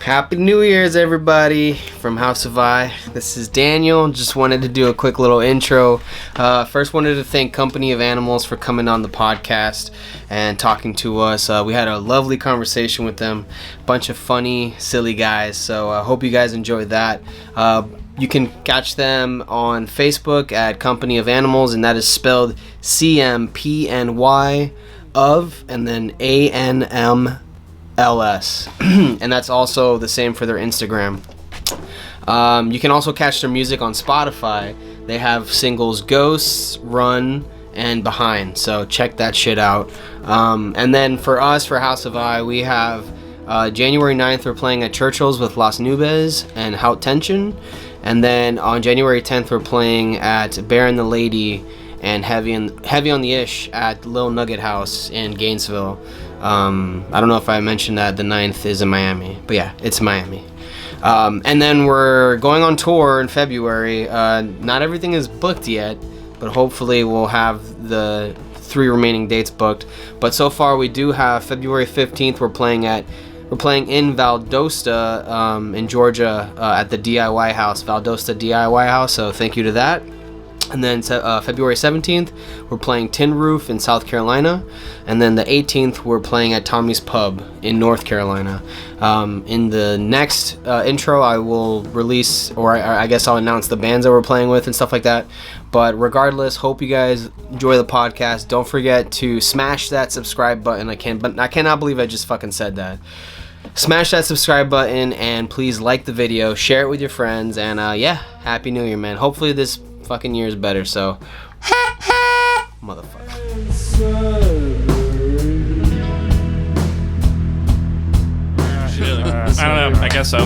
Happy New Year's, everybody, from House of I. This is Daniel. Just wanted to do a quick little intro. First, wanted to thank Company of ANMLS for coming on the podcast and talking to us. We had a lovely conversation with them. Bunch of funny, silly guys. So I hope you guys enjoyed that. You can catch them on Facebook at Company of ANMLS, and that is spelled CMPNY of and then ANMLS. And that's also the same for their Instagram. You can also catch their music on Spotify. They have singles Ghosts, Run, and Behind, so check that shit out. And then for us, for House of I, we have January 9th we're playing at Churchill's with Las Nubes and Hout Tension, and then on January 10th we're playing at Bear and the Lady and Heavy on the Ish at Lil Nugget House in Gainesville. I don't know if I mentioned that the 9th is in Miami, but yeah, it's Miami. And then we're going on tour in February. Not everything is booked yet, but hopefully we'll have the 3 remaining dates booked. But so far we do have February 15th. We're playing in Valdosta, in Georgia, at the DIY House, Valdosta DIY House. So thank you to that. And then February 17th, we're playing Tin Roof in South Carolina. And then the 18th, we're playing at Tommy's Pub in North Carolina. In the next intro, I will release, or I guess I'll announce the bands that we're playing with and stuff like that. But regardless, hope you guys enjoy the podcast. Don't forget to smash that subscribe button. I cannot believe I just fucking said that. Smash that subscribe button and please like the video, share it with your friends, and yeah, Happy New Year, man. Hopefully this fucking year is better, so motherfucker. I don't know, I guess so.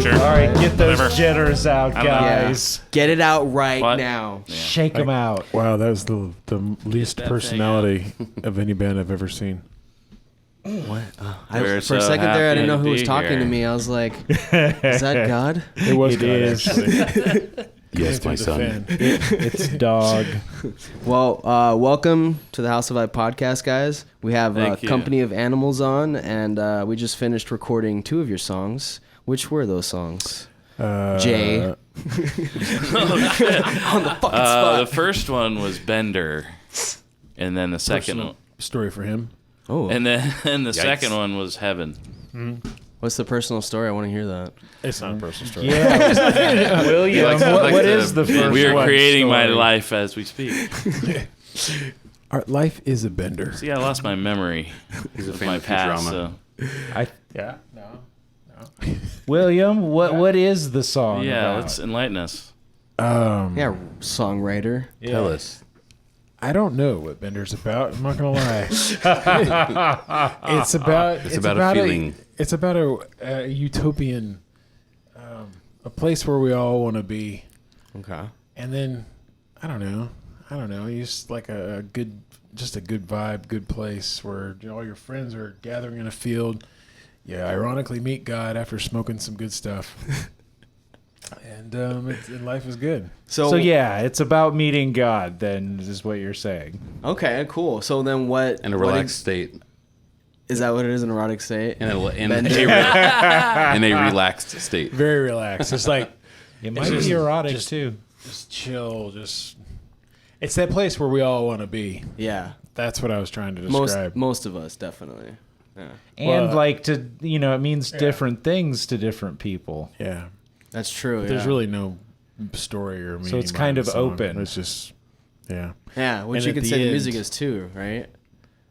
Sure. Alright, get those jitters out, guys. Yeah. Get it out right What? now. Yeah. Shake them out. Wow, that was the least personality of any band I've ever seen. What? We're For a so second there, I didn't happy know to who was be talking here. to me. I was like, is that God? It was It God, is. actually. Yes, my son. It's dog. Well, welcome to the House of I podcast, guys. We have Thank you. Company of ANMLS on, and we just finished recording 2 of your songs. Which were those songs? Jay. On the fucking spot. The first one was Bender, and then the second Personal one, story for him. Oh, and then the second one was Heaven. what's the personal story? I want to hear that. It's not a personal story. Yeah. William, what is the first We are one creating my story? life as we speak. Our life is a bender. See, I lost my memory He's a of fan my of past. Futurama. William, what is the song Yeah, about? let's enlighten us. Yeah, songwriter. Tell us. I don't know what bender's about. I'm not gonna lie. It's about a feeling. It's about a utopian, a place where we all want to be. Okay. And then I don't know. Just like a good vibe, good place where all your friends are gathering in a field. Yeah, ironically meet God after smoking some good stuff. And and life is good. So yeah, it's about meeting God, then, is what you're saying. Okay, cool. So then what? In a relaxed state. Is that what it is? An erotic state? In a Bender. relaxed state. Very relaxed. It's like It might be erotic, too. just chill. It's that place where we all want to be. Yeah. That's what I was trying to describe. Most of us, definitely. Yeah. And Well, like it means different things to different people. Yeah. That's true. There's yeah. really no story or meaning. it's kind behind of the song. open. It's just, yeah. Yeah, which And you at could the say the end- music is too, right?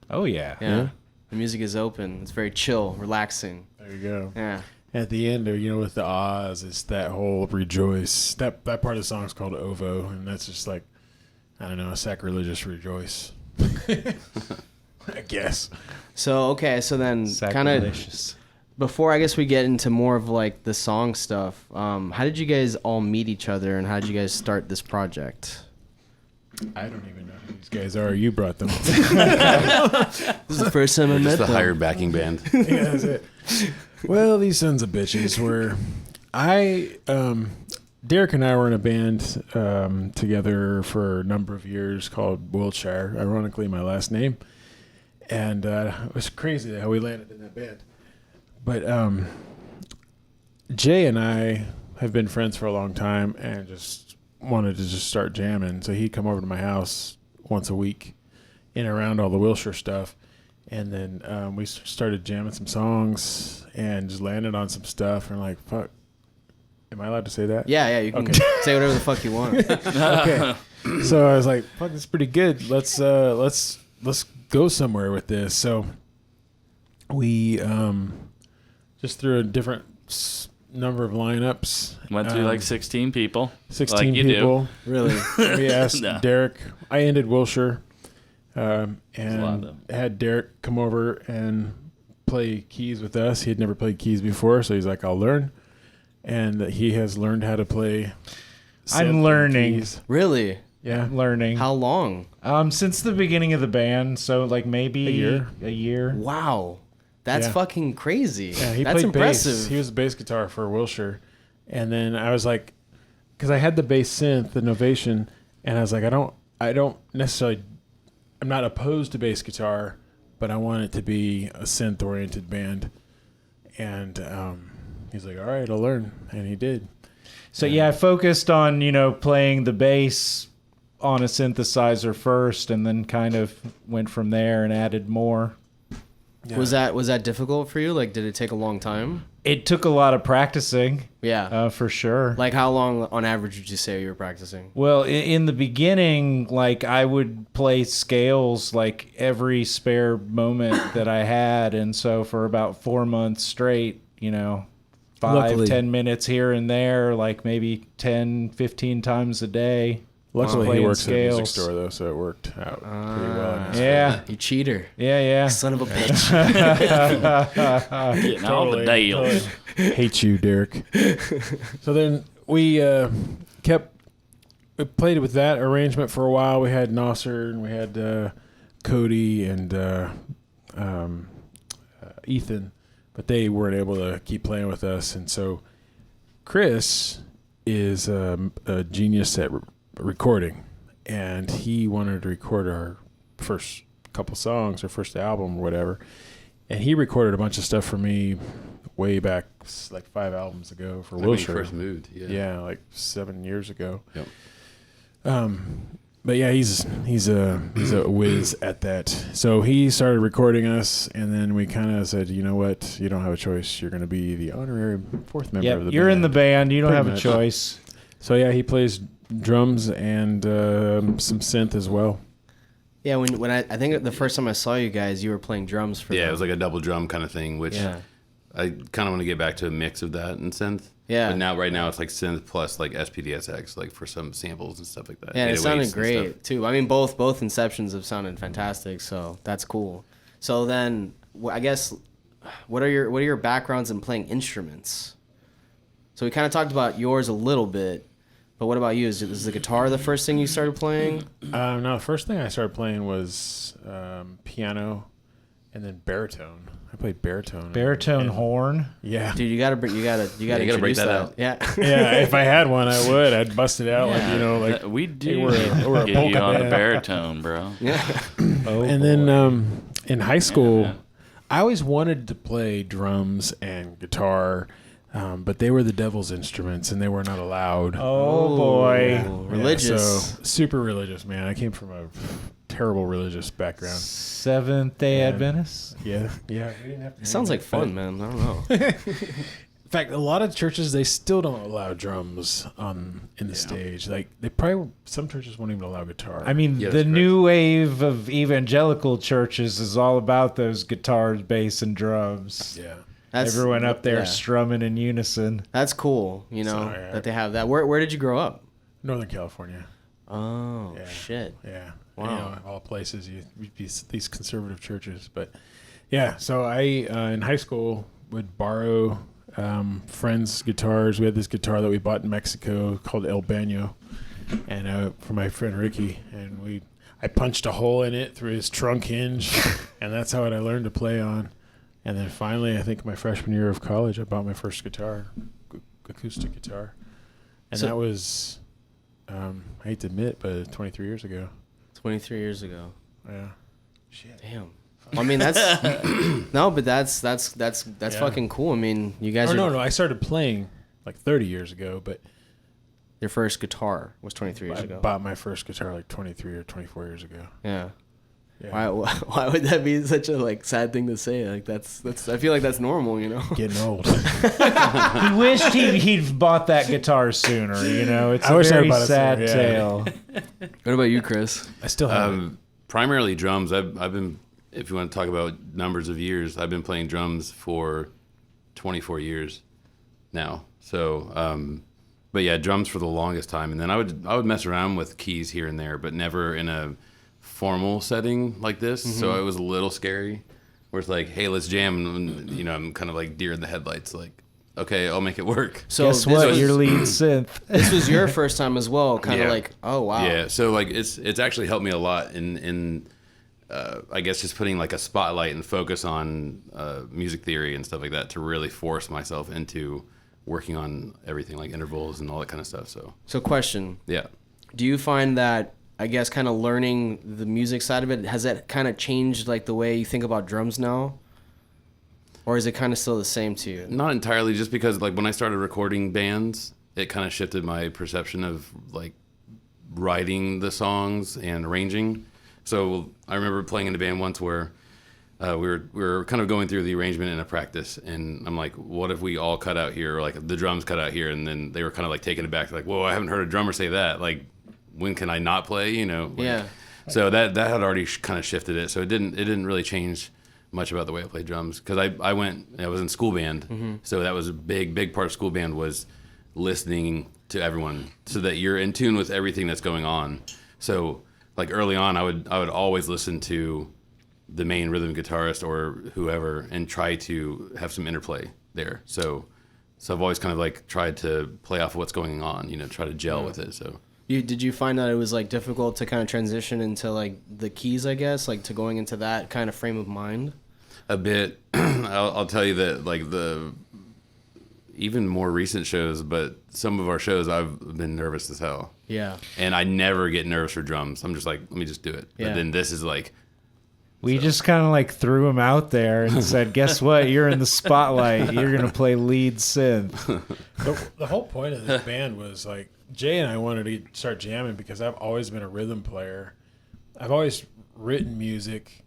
Oh yeah. Yeah. The music is open. It's very chill, relaxing. There you go. Yeah. At the end, with the Oz, it's that whole rejoice. That part of the song is called Ovo, and that's just like, I don't know, a sacrilegious rejoice. I guess. So so then kind of Sacrilegious. before I guess we get into more of like the song stuff, how did you guys all meet each other and how did you guys start this project? I don't even know who these guys are. You brought them. This is the first time I met Just the them. hired backing band. Yeah, that's it. Well, these sons of bitches were. Derek and I were in a band together for a number of years called Wiltshire. Ironically, my last name. And it was crazy how we landed in that band. But Jay and I have been friends for a long time and just wanted to just start jamming. So he'd come over to my house once a week in and around all the Wilshire stuff. And then we started jamming some songs and just landed on some stuff. And like, fuck, am I allowed to say that? Yeah, you can say whatever the fuck you want. Okay. So I was like, fuck, this is pretty good. Let's go somewhere with this. So we just threw a different number of lineups. Went through like 16 people. 16 like you people. do. Really? We asked No. Derek. I ended Wilshire, lot of and them. had Derek come over and play keys with us. He had never played keys before, so he's like, I'll learn. And he has learned how to play. synth I'm and learning. keys. Really? Yeah. Learning. How long? Since the beginning of the band, so like maybe a year. Wow. That's Yeah. fucking crazy. Yeah, he That's played impressive. bass. He was a bass guitar for Wilshire. And then I was like, because I had the bass synth, the Novation, and I was like, I don't necessarily, I'm not opposed to bass guitar, but I want it to be a synth-oriented band. And he's like, all right, I'll learn. And he did. So yeah, I focused on, playing the bass on a synthesizer first, and then kind of went from there and added more. Yeah. Was that difficult for you? Like, did it take a long time? It took a lot of practicing, Yeah. for sure. Like, how long on average would you say you were practicing? Well, in the beginning, like I would play scales like every spare moment that I had, and so for about 4 months straight, 5-10 minutes here and there, like maybe 10-15 times a day. Luckily, he playing works at a music scales. store, though, so it worked out pretty well. in his Yeah, You cheater. yeah. Son of a bitch. Getting all the deals. Hate you, Derek. So then we we played with that arrangement for a while. We had Nasser and we had Cody and Ethan, but they weren't able to keep playing with us. And so Chris is a genius at recording, and he wanted to record our first couple songs, our first album or whatever. And he recorded a bunch of stuff for me way back, like 5 albums ago for Like when you Wilshire. first moved. Yeah, like 7 years ago. Yep. But yeah, he's a whiz at that. So he started recording us, and then we kind of said, you know what, you don't have a choice. You're going to be the honorary fourth member of the band. You're in the band. You don't Pretty have much. a choice. So yeah, he plays drums and some synth as well. Yeah, when I think the first time I saw you guys, you were playing drums for Yeah, them. it was like a double drum kind of thing, which Yeah. I kind of want to get back to a mix of that and synth. Yeah. But right now it's like synth plus like SPDSX, like for some samples and stuff like that. Yeah, and it 808s sounded and great stuff. too. I mean, both Inceptions have sounded fantastic, so that's cool. So then, I guess, what are your backgrounds in playing instruments? So we kind of talked about yours a little bit, but what about you? Is the guitar the first thing you started playing? No, the first thing I started playing was piano, and then baritone. I played baritone. Baritone And- horn. Yeah. Dude, you gotta you gotta break introduce that that out. Yeah. Yeah, if I had one, I would. I'd bust it out like, like We do we're a get you polka on a band. baritone, bro. Yeah. Oh, and boy. then in high school, man. I always wanted to play drums and guitar, but they were the devil's instruments, and they were not allowed. Oh boy. Yeah, Religious. so super religious, man. I came from a terrible religious background. Seventh-day Yeah. Adventist. Yeah. We didn't have to. It sounds like fun, man. I don't know. In fact, a lot of churches, they still don't allow drums in the stage. Like some churches won't even allow guitar. I mean, Yeah, the that's new wave of evangelical churches is all about those guitars, bass, and drums. yeah. Everyone up there yeah. strumming in unison. That's cool, So, that they have that. Where did you grow up? Northern California. Oh, Yeah. shit. Yeah. Wow. Of all places, these conservative churches. But yeah, so I in high school would borrow friends' guitars. We had this guitar that we bought in Mexico called El Baño, and for my friend Ricky, and I punched a hole in it through his trunk hinge, and that's how I learned to play on. And then finally, I think my freshman year of college, I bought my first guitar, acoustic guitar, and So- that was, I hate to admit, but 23 years ago. 23 years ago. Yeah. Shit. Damn. I mean, that's no, but that's fucking cool. I mean, you guys No, I started playing like 30 years ago, but your first guitar was 23 years I ago. bought my first guitar like 23 or 24 years ago. Yeah. Yeah. Why would that be such a like sad thing to say? Like that's I feel like that's normal, you know. Getting old. He wished he'd bought that guitar sooner. You know, it's I a wish I very bought it sad sooner, yeah. tale. What about you, Chris? I still have Primarily drums. I've been, if you want to talk about numbers of years, I've been playing drums for 24 years now. So, but yeah, drums for the longest time, and then I would mess around with keys here and there, but never in a formal setting like this. Mm-hmm. So it was a little scary. Where it's like, hey, let's jam, and you know, I'm kind of like deer in the headlights, like, okay, I'll make it work. So Guess what? Your lead synth. This was your first time as well, kind of Yeah. like, oh wow. Yeah, so like it's actually helped me a lot in I guess just putting like a spotlight and focus on music theory and stuff like that to really force myself into working on everything like intervals and all that kind of stuff. So question: yeah, do you find that, I guess, kind of learning the music side of it, has that kind of changed like the way you think about drums now? Or is it kind of still the same to you? not entirely, just because like when I started recording bands, it kind of shifted my perception of like writing the songs and arranging. So I remember playing in a band once where we were kind of going through the arrangement in a practice, and I'm like, what if we all cut out here, or like the drums cut out here? And then they were kind of like taken aback, like, whoa, I haven't heard a drummer say that. Like, when can I not play? You know? Like, Yeah. So that had already kind of shifted it. So it didn't really change much about the way I played drums, because I was in school band, so that was a big part of school band was listening to everyone so that you're in tune with everything that's going on. So like early on, I would always listen to the main rhythm guitarist or whoever and try to have some interplay there. So I've always kind of like tried to play off of what's going on, you know, try to gel with it. So Did you find that it was like difficult to kind of transition into like the keys, I guess, like to going into that kind of frame of mind? a bit. I'll tell you that like the even more recent shows, but some of our shows I've been nervous as hell. Yeah. And I never get nervous for drums. I'm just like, let me just do it. Yeah. But then this is like, We just kind of like threw him out there and said, guess what? You're in the spotlight. You're going to play lead synth. the whole point of this band was like Jay and I wanted to start jamming because I've always been a rhythm player. I've always written music,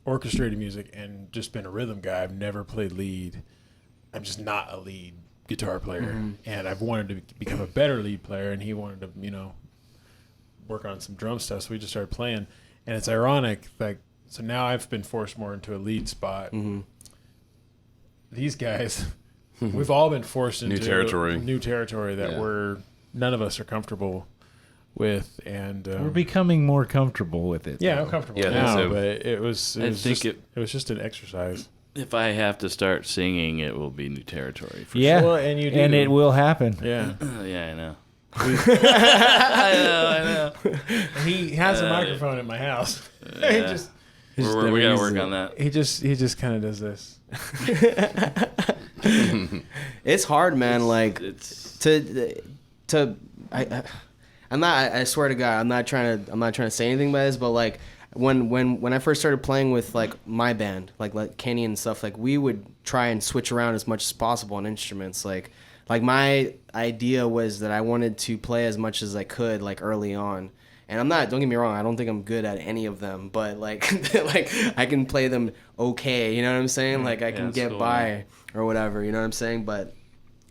orchestrated music, and just been a rhythm guy. I've never played lead. I'm just not a lead guitar player. Mm-hmm. And I've wanted to become a better lead player, and he wanted to, you know, work on some drum stuff. So we just started playing. And it's ironic, like, so now I've been forced more into a lead spot. Mm-hmm. These guys, we've all been forced into New territory that Yeah. none of us are comfortable with, and We're becoming more comfortable with it. yeah, though. I'm comfortable Yeah, now. so- But it was I think it was just an exercise. If I have to start singing, it will be new territory. For Yeah, Well, and you do. and it will happen. Yeah, sure. Yeah, I know. I know. he has a microphone at my house. Yeah. just We gotta work on that. he just kind of does this. It's hard, man. Like It's I'm not. I swear to God, I'm not trying to say anything by this, but like when I first started playing with like my band, like Kenny and stuff, like we would try and switch around as much as possible on instruments. Like my idea was that I wanted to play as much as I could, like early on. And I'm not. Don't get me wrong. I don't think I'm good at any of them, but like like I can play them okay. You know what I'm saying? Like I can that's get cool, by man. or whatever. You know what I'm saying? But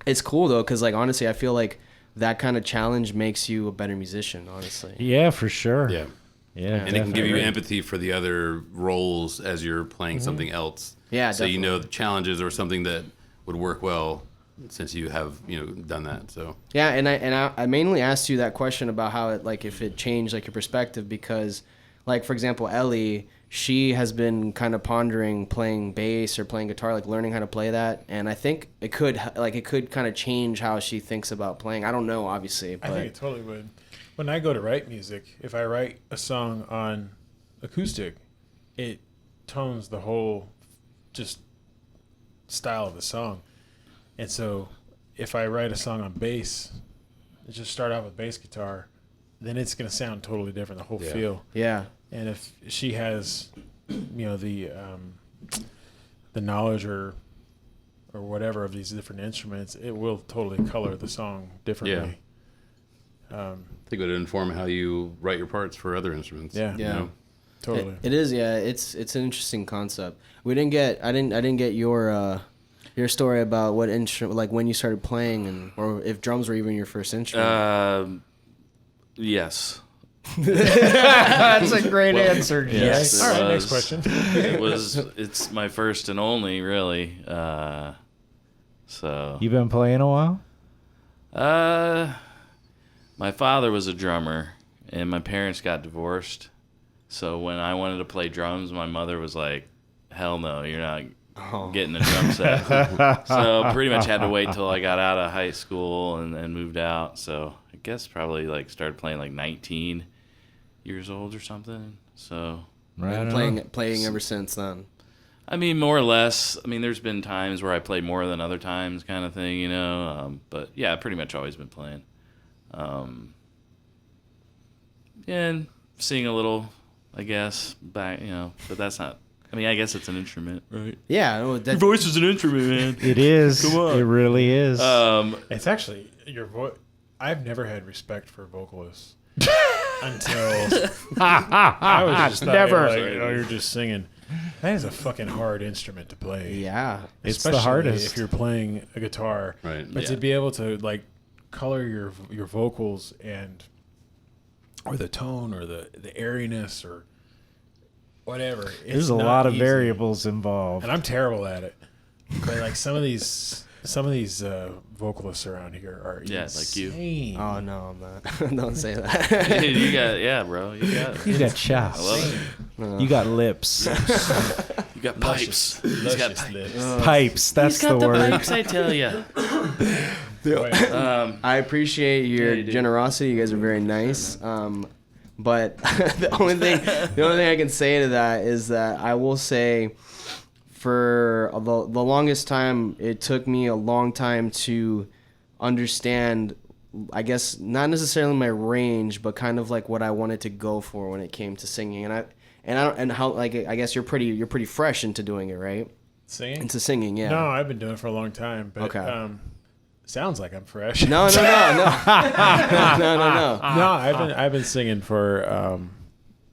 it's cool though, because like honestly, I feel like that kind of challenge makes you a better musician. Honestly. Yeah, for sure. yeah. Yeah, And it can give you definitely. empathy for the other roles as you're playing something else. Yeah, So you definitely. know the challenges or something that would work well since you have, you know, done that. So Yeah, and I mainly asked you that question about how it, like, if it changed like your perspective, because like for example Ellie, she has been kind of pondering playing bass or playing guitar, like learning how to play that, and I think it could kind of change how she thinks about playing. I don't know, obviously, but I think it totally would. When I go to write music, if I write a song on acoustic, it tones the whole just style of the song. And so if I write a song on bass, just start out with bass guitar, then it's going to sound totally different, the whole Yeah. feel. yeah, And if she has the knowledge or whatever of these different instruments, it will totally color the song differently. I think it would inform how you write your parts for other instruments. Yeah. you know? Totally. It is, yeah. It's an interesting concept. I didn't get your story about what instrument, like when you started playing, or if drums were even your first instrument. Yes. That's a great answer. Yes. All right, next question. It's my first and only, really. So. You been playing a while? My father was a drummer, and my parents got divorced. So when I wanted to play drums, my mother was like, "Hell no, you're not getting a drum set." So pretty much had to wait till I got out of high school and then moved out. So I guess probably like started playing like 19 years old or something. So Playing ever since then. I mean, more or less. I mean, there's been times where I played more than other times, kind of thing, you know. But yeah, pretty much always been playing. And sing a little, I guess, back, you know. But that's not. I mean, I guess it's an instrument, right? Yeah, Your voice is an instrument, man. It is. Come on. It really is. It's actually your voice. I've never had respect for vocalists until I was just Never. like, oh, you're just singing. That is a fucking hard instrument to play. yeah. It's the Especially hardest. if you're playing a guitar. Right. But to be able to like color your vocals or the tone or the airiness or whatever. There's a lot of variables involved. And I'm terrible at it. But like some of these vocalists around here are like you. insane. Oh no, I'm not. Don't say that. You got, yeah, bro. You got it. You got chops. I love it. You got lips. You got pipes. He's got Luscious pipes. lips. Pipes. That's He's got the word. pipes, I tell you. I appreciate your generosity. You guys are very nice. But the only thing I can say to that is that I will say, for the longest time, it took me a long time to understand, I guess, not necessarily my range, but kind of like what I wanted to go for when it came to singing. And how, like, I guess you're pretty fresh into doing it, right? Singing? Into singing, yeah. No, I've been doing it for a long time. But, Okay. sounds like I'm fresh. No. No. No, I've been singing for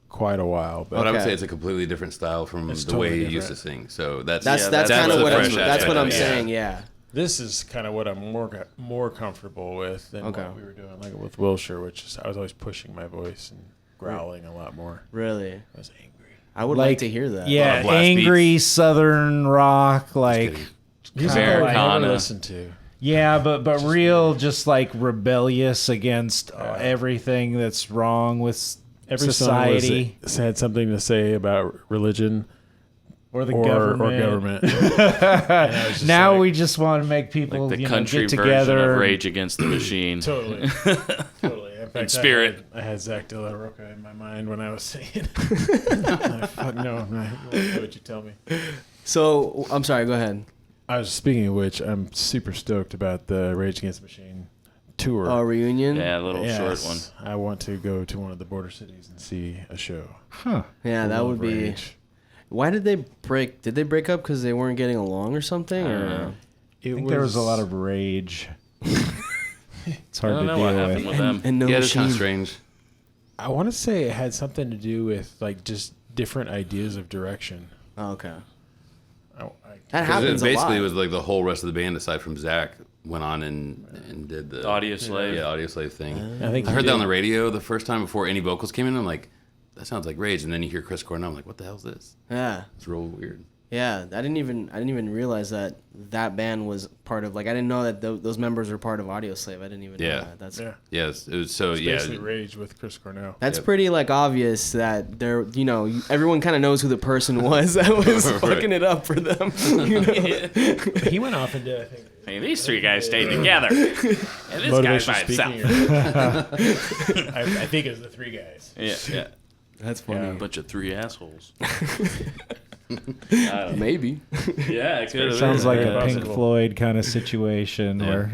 quite a while. But But I would Okay. say it's a completely different style from It's the totally way you different. used to sing. So that's That's that's kind of the what fresh I'm aspect. saying. Yeah. this is kind of what I'm more comfortable with than Okay. what we were doing, like with Wilshire, which is I was always pushing my voice and growling a lot more. Really. I was angry. I would like to hear that. Yeah, blast angry Southern rock, like Music I never Americana. listened to. yeah, but real, just like rebellious against everything that's wrong with Every society song had something to say about religion or the or government. Now We just want to make people Like the get country version together. of Rage Against the Machine. totally. In fact, spirit. I had Zach De La Roca in my mind when I was singing. Fuck no, I'm not. What would you tell me? So I'm sorry. Go ahead. I was speaking of which, I'm super stoked about the Rage Against the Machine tour. Oh, reunion. Yeah, a little short one. I want to go to one of the border cities and see a show. Huh. Yeah, that would be. Rage. Why did they break? Did they break up because they weren't getting along or something? I don't Or know. I think there was a lot of rage. It's I hard don't to know what deal happened with. with them. and no yeah, it's kind machine. of strange. I want to say it had something to do with like just different ideas of direction. Oh, okay. I, That 'Cause happens it basically a lot. was like the whole rest of the band, aside from Zach, went on and did the Audio Slave. Yeah, Audio Slave thing. I think I he heard that on did. the radio the first time before any vocals came in. I'm like, that sounds like Rage. And then you hear Chris Cornell. I'm like, what the hell's this? Yeah, It's real weird. yeah. I didn't even realize that band was part of. Like, I didn't know that those members were part of Audio Slave. I didn't even know Yeah. that. That's Yeah. Yes, it was so. It's Yeah, basically Rage with Chris Cornell. That's Yep. pretty like obvious that they're, you know, everyone kind of knows who the person was that was Right. fucking it up for them. You know? He went off and did, I think, I mean, these three guys stayed together. And this guy's by motivational himself. speaking. I think it was the three guys. Yeah. That's funny. A bunch of three assholes. Maybe. Yeah, it could have Sounds been. like Yeah. a Pink Possible. Floyd kind of situation Yeah. where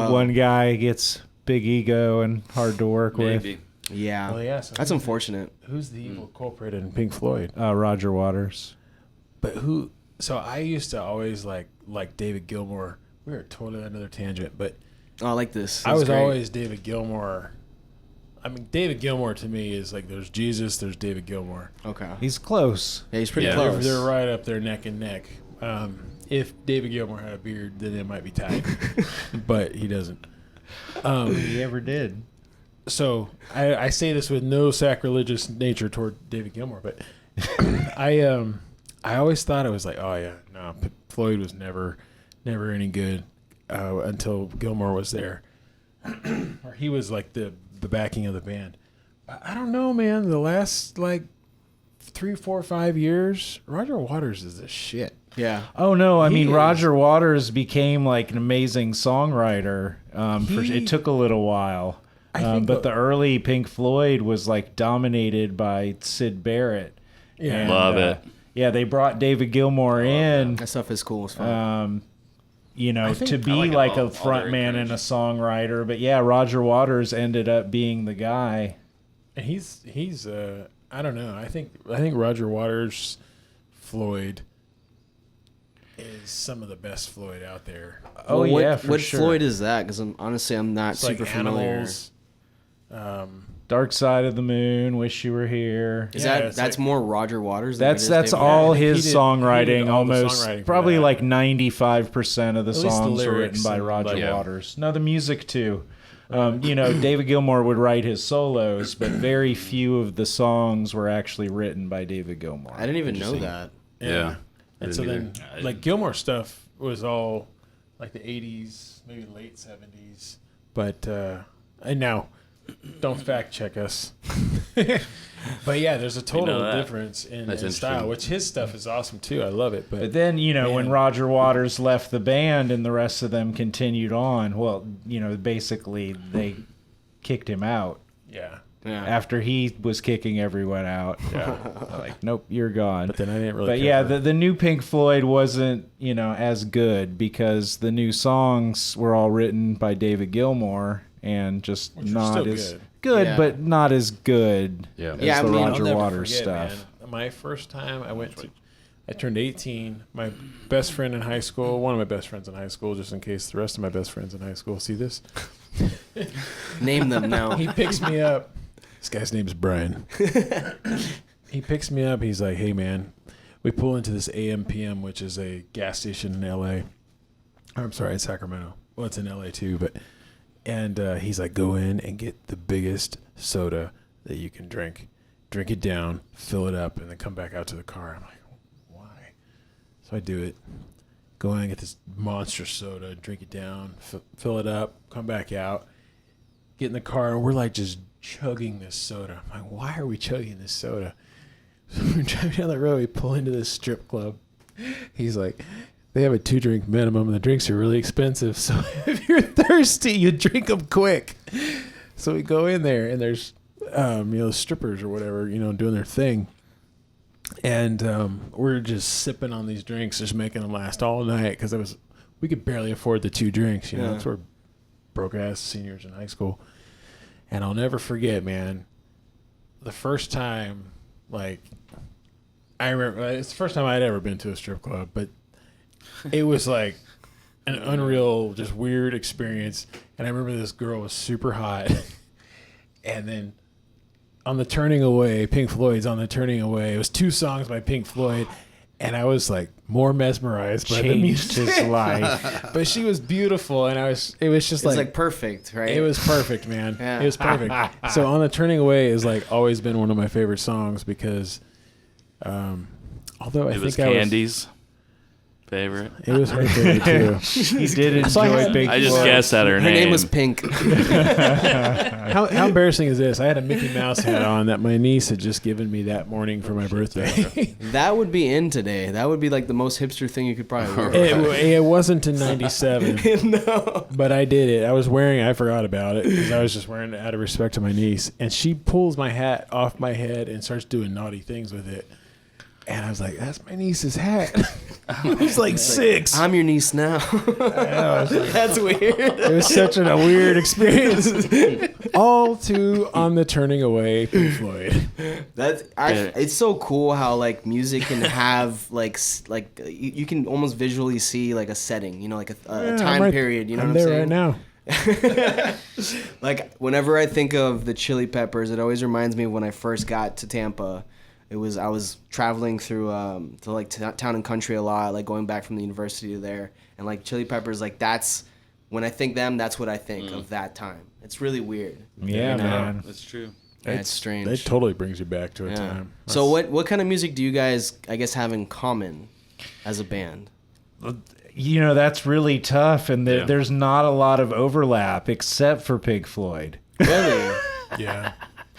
one guy gets big ego and hard to work with. Maybe. Yeah. Well, yeah. So That's unfortunate. Who's the evil culprit in Pink Floyd? Roger Waters. But who? So I used to always like David Gilmour. We were totally on another tangent, but Oh, I like this. I That's was great. always David Gilmour. I mean, David Gilmour to me is like there's Jesus, there's David Gilmour. Okay. He's close. Yeah, he's pretty Yeah. close. They're right up there, neck and neck. If David Gilmour had a beard, then it might be tight, but he doesn't. He ever did. So I say this with no sacrilegious nature toward David Gilmour, but I always thought it was like, oh yeah, no, Floyd was never any good until Gilmour was there, or he was like the backing of the band. I don't know, man. The last like 3, 4, 5 years, Roger Waters is the shit. Yeah. Oh no! I He mean, is. Roger Waters became like an amazing songwriter. It took a little while, I think but the early Pink Floyd was like dominated by Syd Barrett. Yeah. And, Love it. Yeah, they brought David Gilmour in. That stuff is cool as fuck. To be I like like all a their front man and a encouragement. songwriter. But yeah, Roger Waters ended up being the guy. And he's I don't know. I think Roger Waters Floyd is some of the best Floyd out there. Oh Well, yeah, what, for what sure. Floyd is that? Because I'm not It's super like familiar. Animals. Dark Side of the Moon, Wish You Were Here. Is Yeah, that it's that's like- more Roger Waters? Than it is That's David all I think his he did songwriting. all the Almost songwriting for probably that. like 95% of the At least the songs are written lyrics by and, Roger like- Yeah. Waters. No, the music too. David Gilmour would write his solos, but very few of the songs were actually written by David Gilmour. I didn't even know that. Yeah. And I so didn't then, like Gilmour stuff was all like the '80s, maybe late '70s. But and now, don't fact check us. But yeah, there's a total that. difference in That's style, interesting. which his stuff is awesome too. I love it. But But then, when Man. Roger Waters left the band and the rest of them continued on, well, basically they kicked him out. yeah, Yeah. After he was kicking everyone out. Like, nope, you're gone. but then I didn't really. But care yeah, for- the new Pink Floyd wasn't, as good because the new songs were all written by David Gilmour and just Which are not still as good. good, Yeah. but not as good Yeah. as Yeah, I the mean, I'll Roger never Waters forget, stuff. man. My first time I turned 18. My best friend in high school, one of my best friends in high school, just in case the rest of my best friends in high school see this, Name them now. he picks me up. This guy's name is Brian. He picks me up. He's like, "Hey, man," we pull into this AMPM, which is a gas station in LA. I'm sorry, in Sacramento. Well, it's in LA too, but and he's like, "Go in and get the biggest soda that you can drink. Drink it down, fill it up, and then come back out to the car." I'm like, "Why?" So I do it. Go in and get this monster soda, drink it down, fill it up, come back out, get in the car, and we're like just chugging this soda. I'm like, why are we chugging this soda? So we're driving down the road. We pull into this strip club. He's like, they have a 2-drink minimum, and the drinks are really expensive. So if you're thirsty, you drink them quick. So we go in there, and there's, strippers or whatever, doing their thing. And we're just sipping on these drinks, just making them last all night because we could barely afford the 2 drinks. Yeah. That's where broke ass seniors in high school. And I'll never forget, man, the first time, I remember it's the first time I'd ever been to a strip club, but it was like an unreal, just weird experience. And I remember this girl was super hot. And then on the Turning Away, Pink Floyd's On the Turning Away, it was 2 songs by Pink Floyd. And I was like more mesmerized by the Changed music. his life. But she was beautiful, and it was just It's like perfect, right? it was perfect, man. Yeah. It was perfect. So On the Turning Away is like always been one of my favorite songs because, although I It was think Candy's favorite. it was her favorite too. He did So I enjoy had- Pink I just Floyd. guessed at her Her name. name was Pink. How embarrassing is this? I had a Mickey Mouse hat on that my niece had just given me that morning for my birthday. That would be in today. That would be like the most hipster thing you could probably wear. It wasn't in '97, No. but I did it. I was wearing it. I forgot about it because I was just wearing it out of respect to my niece. And she pulls my hat off my head and starts doing naughty things with it. And I was like, "That's my niece's hat." He's like 6. I'm your niece now. That's weird. It was such a weird experience. All too on the turning away Pink Floyd. It's so cool how like music can have like you can almost visually see like a setting, you know, like a time period. You know I'm what I'm there saying? right now. Like whenever I think of the Chili Peppers, it always reminds me of when I first got to Tampa. I was traveling through to like town and country a lot, like going back from the university to there, and like Chili Peppers, like that's when I think them, that's what I think of that time. It's really weird. Yeah, man. That's true. Yeah, it's strange. It totally brings you back to a time. So what kind of music do you guys, I guess, have in common as a band? You know, that's really tough, and there's not a lot of overlap except for Pink Floyd. Really? Yeah.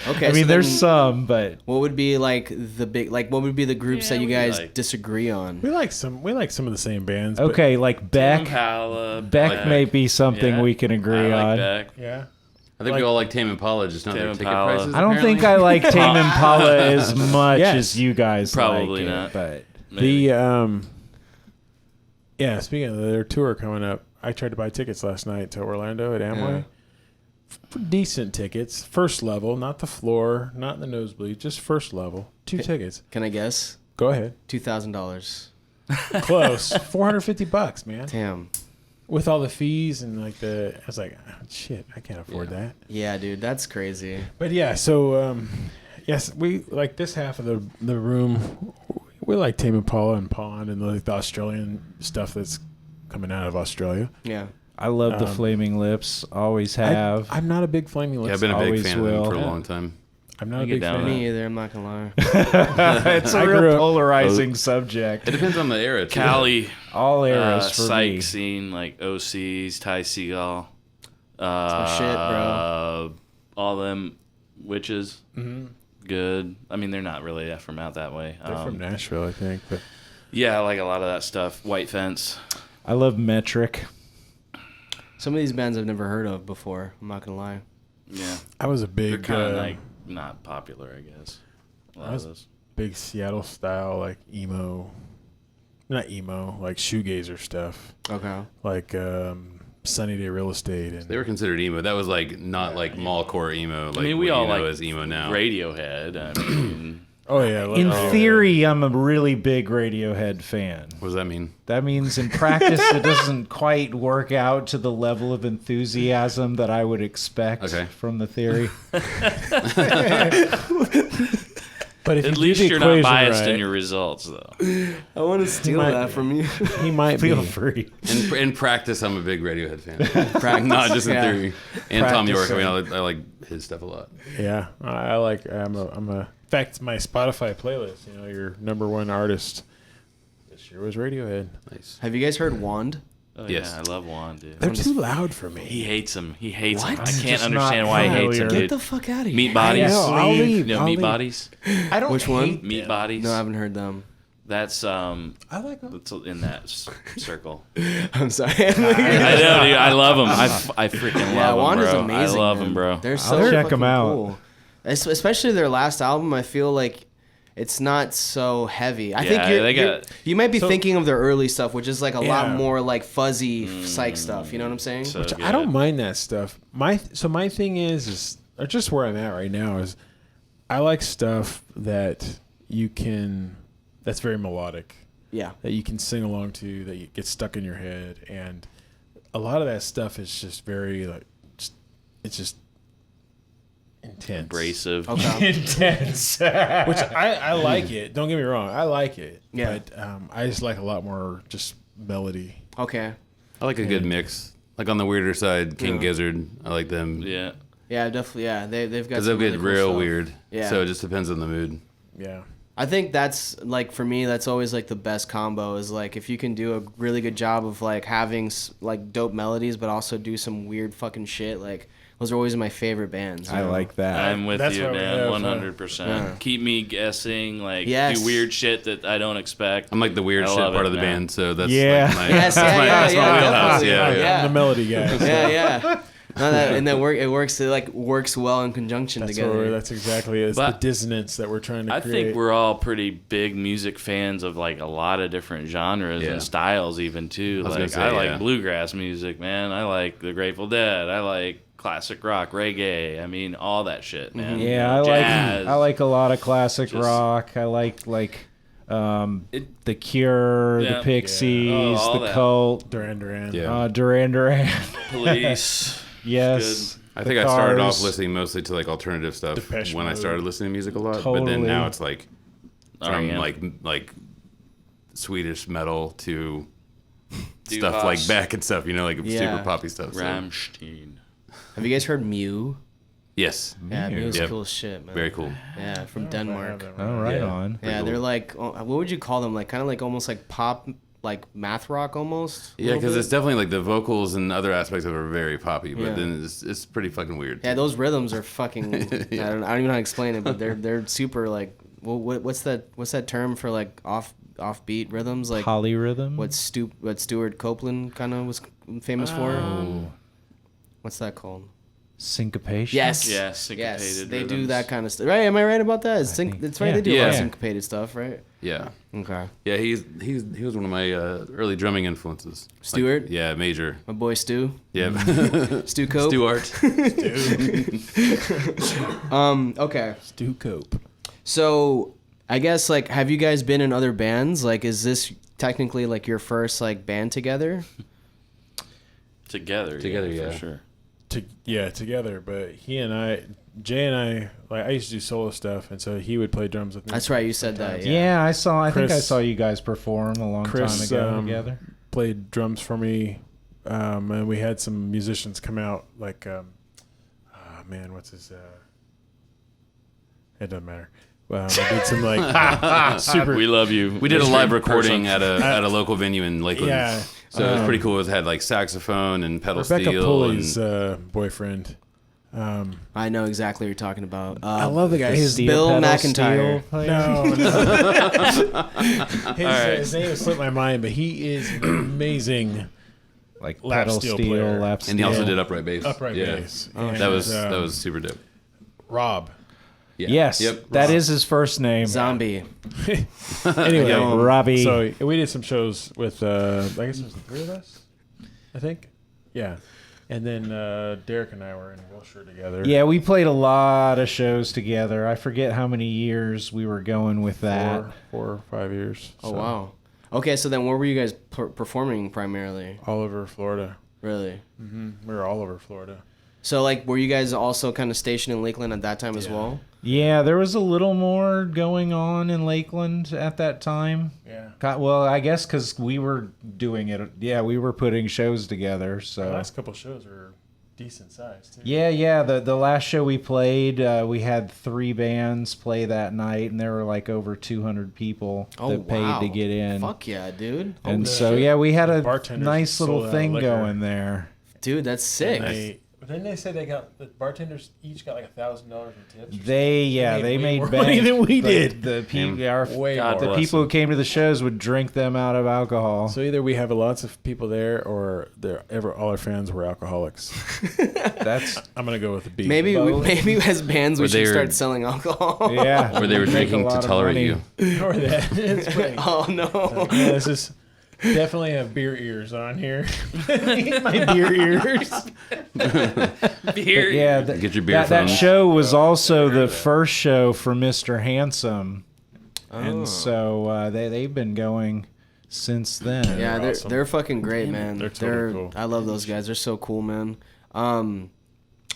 Okay. I mean, so there's then some, but what would be like the big, like what would be the groups that you we guys like- disagree on? We like some of the same bands. but- okay, like Beck. Impala, Beck may be something we can agree I like on. Beck. Yeah. I think we all like Tame Impala, just not their Tame ticket Impala. prices. I don't apparently. think I like Tame Impala as much Yes. as you guys Probably like not. it, but Maybe. Speaking of their tour coming up, I tried to buy tickets last night to Orlando at Amway. For decent tickets, first level, not the floor, not the nosebleed, just first level. 2 tickets. Can I guess? Go ahead. $2,000. Close. $450, man. Damn. With all the fees and like I was like, oh, shit, I can't afford that. Yeah, dude, that's crazy. But yeah, so yes, we like this half of the room. We like Tame Impala and Pond and like the Australian stuff that's coming out of Australia. Yeah. I love the Flaming Lips. Always have. I'm not a big Flaming Lips. Yeah, I've been a big always fan of them for a will. long time. I'm not I a get big down fan. with Me either, I'm not gonna lie. It's a I real grew up- polarizing subject. It depends on the era, too. Cali, All eras for psych me. scene, like OCs, Ty Seagal. my shit, bro. All them witches. Mm-hmm. Good. I mean, they're not really from out that way. They're from Nashville, I think. But Yeah, I like a lot of that stuff. White Fence. I love Metric. Some of these bands I've never heard of before. I'm not gonna lie. Yeah. I was a They're big, kind of like not popular, I guess. A lot of those. big Seattle style, like emo, not emo, like shoegazer stuff, Okay. like Sunny Day Real Estate, and They were considered emo. That was like not like mallcore emo. Like I mean, we what all you know like as emo now. Radiohead. I mean, oh yeah, In theory, I'm a really big Radiohead fan. What does that mean? That means in practice, it doesn't quite work out to the level of enthusiasm that I would expect from the theory. but if at you least do the you're not equation biased right, in your results, though. I want to steal might- that from you. he might Feel be. free. In practice, I'm a big Radiohead fan. Not just in Yeah. theory. And Tom York. I mean, Practicing. I like his stuff a lot. Yeah, I like. I'm a. In fact, my Spotify playlist. You know, your number one artist this year was Radiohead. Nice. Have you guys heard Wand? Oh, Yes. yeah, I love Juan, dude. They're too loud for He me. hates him. He hates him. I What? can't Just understand not why he hates him, familiar. dude. Get the fuck out of here. Meat Bodies. know, I'll leave. You know I'll Meat leave. Bodies? I don't Which one? hate Meat them. Bodies. No, I haven't heard them. That's I like them. that's in that circle. I'm sorry. I know, dude. I love him. I freaking Yeah, love Wand him, is bro. amazing. I love man. him, bro. They're so check fucking 'em out. cool. Especially their last album, I feel like it's not so heavy. I think Yeah, they got- you might be So- thinking of their early stuff, which is like a lot Yeah. more like fuzzy psych stuff. You know what I'm saying? So I don't mind that stuff. My thing is or just where I'm at right now is I like stuff that you can that's very melodic, Yeah. that you can sing along to, that you get stuck in your head, and a lot of that stuff is just very like it's just intense. abrasive. Okay. Intense. Which I like it. Don't get me wrong, I like it. Yeah. But I just like a lot more just melody. Okay. I like a good mix. Like on the weirder side, King Gizzard. I like them. Yeah. Yeah, definitely. Yeah, they've got. Because they'll some get really cool real stuff. weird. Yeah. So it just depends on the mood. Yeah. I think that's like for me. That's always like the best combo is like if you can do a really good job of like having like dope melodies, but also do some weird fucking shit. Like those are always my favorite bands. you I know? like that. I'm with That's you, why we man. have, 100%. Yeah. Keep me guessing. Like, Yes. do weird shit that I don't expect. I'm like the weird I shit love part it, of the man. band. So that's Yeah. like my, Yes, that's yeah, my, yeah, that's my yeah, wheelhouse. definitely. Yeah, yeah. Yeah. I'm the melody guy. Yeah, yeah. And then it works. It like works well in conjunction together. That's exactly it. It's the dissonance that we're trying to create. I think we're all pretty big music fans of like a lot of different genres and styles, even too. I like bluegrass music, man. I like the Grateful Dead. I like classic rock, reggae. I mean, all that shit, man. Yeah, I like a lot of classic rock. I like the Cure, the Pixies, the Cult, Duran Duran. Duran Duran. Police. Yes. I think I started off listening mostly to like alternative stuff Depeche when I Mode. started listening to music a lot. Totally. But then now it's like from R.E.M. like Swedish metal to Dude, stuff Boss. like Beck and stuff, like super poppy stuff. So. Rammstein. Have you guys heard Mew? Yes. Yeah, Mew's Yep. cool as shit, man. Very cool. Yeah, from Denmark. Oh, right on. Yeah, they're like, what would you call them? Like kind of like almost like pop, like math rock almost. Yeah, because it's definitely like the vocals and other aspects of it are very poppy, but then it's pretty fucking weird. Yeah, those rhythms are fucking. I don't even know how to explain it, but they're super like. Well, what's that term for like offbeat rhythms? Like Polyrhythm. what Stuart Copeland kind of was famous for. What's that called? Syncopation. Yes. Yeah, syncopated Yes, they do rhythms. that kind of stuff. Right? Am I right about that? It's right. They do a lot of Yeah. syncopated stuff, right? Yeah. Okay. Yeah, he was one of my early drumming influences. Stuart? Like, yeah, major. My boy Stu. Yeah. Stu Cope. Stuart. Okay. Stu Cope. So I guess like, have you guys been in other bands? Like, is this technically like your first like band together? Together, yeah. for sure. Together. But Jay and I, like I used to do solo stuff, and so he would play drums with me. That's right. You said that. Yeah. Yeah, I think I Chris- saw you guys perform a long Chris time ago together. played drums for me, and we had some musicians come out. Like, what's his? It doesn't matter. We did some like super. We love you. We did a live recording at a local venue in Lakeland. Yeah. So it was pretty cool. It had like saxophone and pedal Rebecca steel. Pulley's boyfriend. I know exactly what you're talking about. I love the guy. His Bill McIntyre. No. His name has slipped my mind, but he is amazing. Like lap pedal steel steel, player. lap steel. And he also did upright bass. Bass. And, That was super dope. Rob. Yeah. Yes, Yep. that is his first name. Zombie. Anyway, Robbie. So we did some shows with I guess it was the three of us, I think. Yeah. And then Derek and I were in Wilshire together. Yeah, we played a lot of shows together. I forget how many years we were going with that. 4 or 5 years. Oh, So, wow. Okay, so then where were you guys performing primarily? all over Florida. Really? We were all over Florida. So, like, were you guys also kind of stationed in Lakeland at that time as well? Yeah, there was a little more going on in Lakeland at that time. Yeah. Well, I guess because we were doing it. Yeah, we were putting shows together. The So last couple shows were decent size too. yeah. The last show we played, we had 3 bands play that night, and there were like over 200 people that paid to get in. Fuck yeah, dude. And so yeah, we had a bartenders nice little sold out thing liquor. going there. Dude, that's sick. But then they said the bartenders each got like $1,000 in tips. They way made more bank, money than we but did. The people, Way God more. the bless people who came to the shows would drink them out of alcohol. So either we have lots of people there, or all our fans were alcoholics. That's I'm gonna go with the B. Maybe as bands we Or they should were- start selling alcohol. yeah. Where they were Make a drinking lot to of tolerate money. you. Or that. It's funny. Oh no. Yeah, this is definitely have beer ears on here. My beer ears. Beer. Yeah, Get your beer that phones. show was also the first show for Mr. Handsome, and so they've been going since then. Yeah, they're awesome. they're fucking great, man. They're totally cool. I love those guys. They're so cool, man.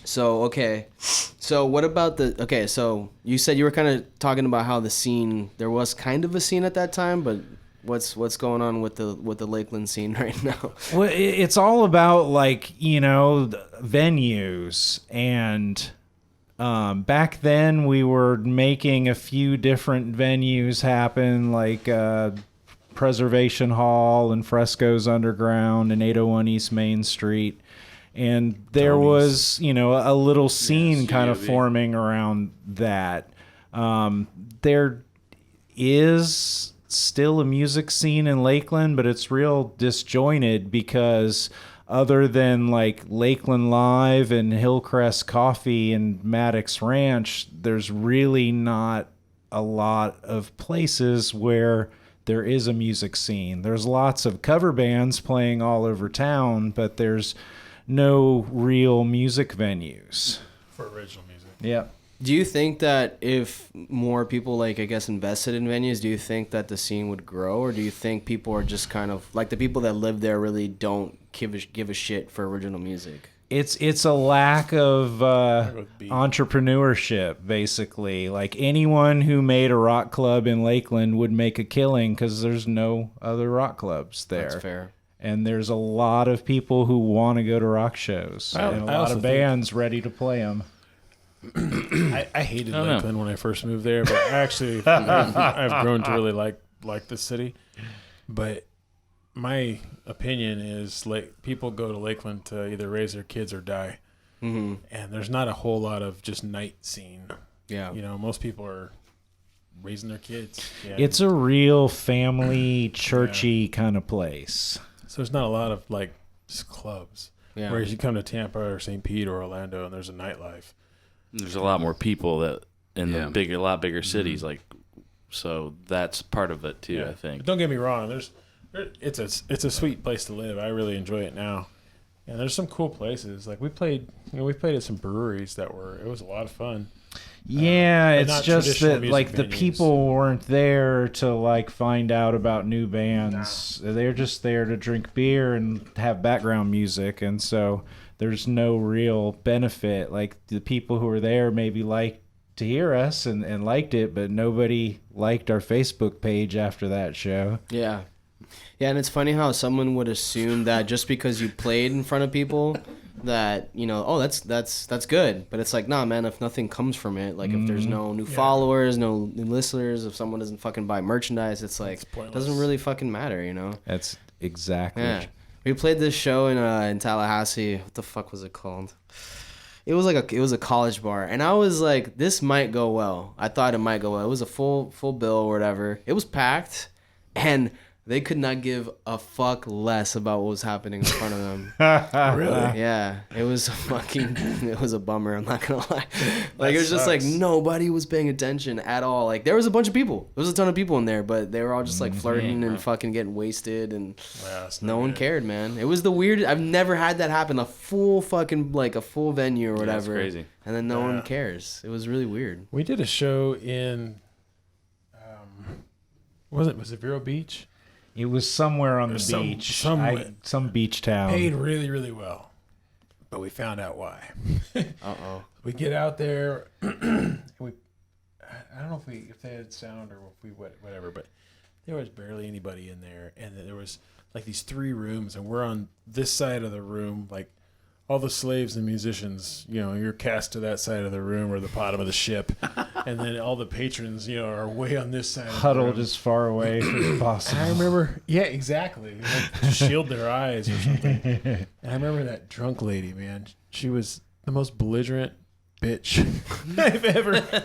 So okay, so what about so you said you were kind of talking about how there was kind of a scene at that time, but what's going on with the Lakeland scene right now? Well, it's all about like venues, and back then we were making a few different venues happen, like Preservation Hall and Frescoes Underground and 801 East Main Street. And there was, a little scene kind of forming around that. There is still a music scene in Lakeland, but it's real disjointed because other than like Lakeland Live and Hillcrest Coffee and Maddox Ranch, there's really not a lot of places where there is a music scene. There's lots of cover bands playing all over town, but there's no real music venues for original music. Yeah. Do you think that if more people, like, I guess, invested in venues, do you think that the scene would grow? Or do you think people are just kind of, like, the people that live there really don't give a shit for original music? It's a lack of entrepreneurship, basically. Like, anyone who made a rock club in Lakeland would make a killing because there's no other rock clubs there. That's fair. And there's a lot of people who want to go to rock shows. And a lot of bands ready to play them. I hated Lakeland when I first moved there, but actually I've grown to really like the city. But my opinion is, like, people go to Lakeland to either raise their kids or die. Mm-hmm. And there's not a whole lot of just night scene. Yeah. You know, most people are raising their kids. Yeah. It's a real family, churchy kind of place. So there's not a lot of, like, just clubs. Yeah. Whereas you come to Tampa or St. Pete or Orlando and there's a nightlife. There's a lot more people that in the a lot bigger cities, like, so that's part of it too. I think. But don't get me wrong. It's a sweet place to live. I really enjoy it now, and there's some cool places. Like we played at some breweries it was a lot of fun. Yeah, it's just that, like, venues. the people weren't there to, like, find out about new bands. No. They're just there to drink beer and have background music, and so there's no real benefit. Like, the people who were there maybe liked to hear us and liked it, but nobody liked our Facebook page after that show. Yeah. Yeah, and it's funny how someone would assume that just because you played in front of people that, you know, oh, that's good. But it's like, nah, man, if nothing comes from it, like, if there's no new followers, no new listeners, if someone doesn't fucking buy merchandise, it's like, it doesn't really fucking matter, you know? That's exactly. Yeah. We played this show in Tallahassee. What the fuck was it called? It was a college bar, and I was like, this might go well. I thought it might go well. It was a full bill or whatever. It was packed, and they could not give a fuck less about what was happening in front of them. Really? Yeah. It was a bummer, I'm not gonna lie. Like, it was just like nobody was paying attention at all. Like, there was a bunch of people. There was a ton of people in there, but they were all just like flirting and fucking getting wasted, and no one cared, man. It was the weirdest. I've never had that happen. A full fucking, like, a full venue or whatever. That's crazy. And then no one cares. It was really weird. We did a show in was it Vero Beach? It was somewhere on the beach. Some beach town. Paid really, really well. But we found out why. Uh-oh. We get out there, and I don't know if they had sound or if we whatever, but there was barely anybody in there, and there was like these 3 rooms, and we're on this side of the room, like all the slaves and musicians, you know, you're cast to that side of the room or the bottom of the ship, and then all the patrons, you know, are way on this side. Huddled as far away as possible. And I remember, yeah, exactly, like, to shield their eyes or something. And I remember that drunk lady, man. She was the most belligerent bitch I've ever.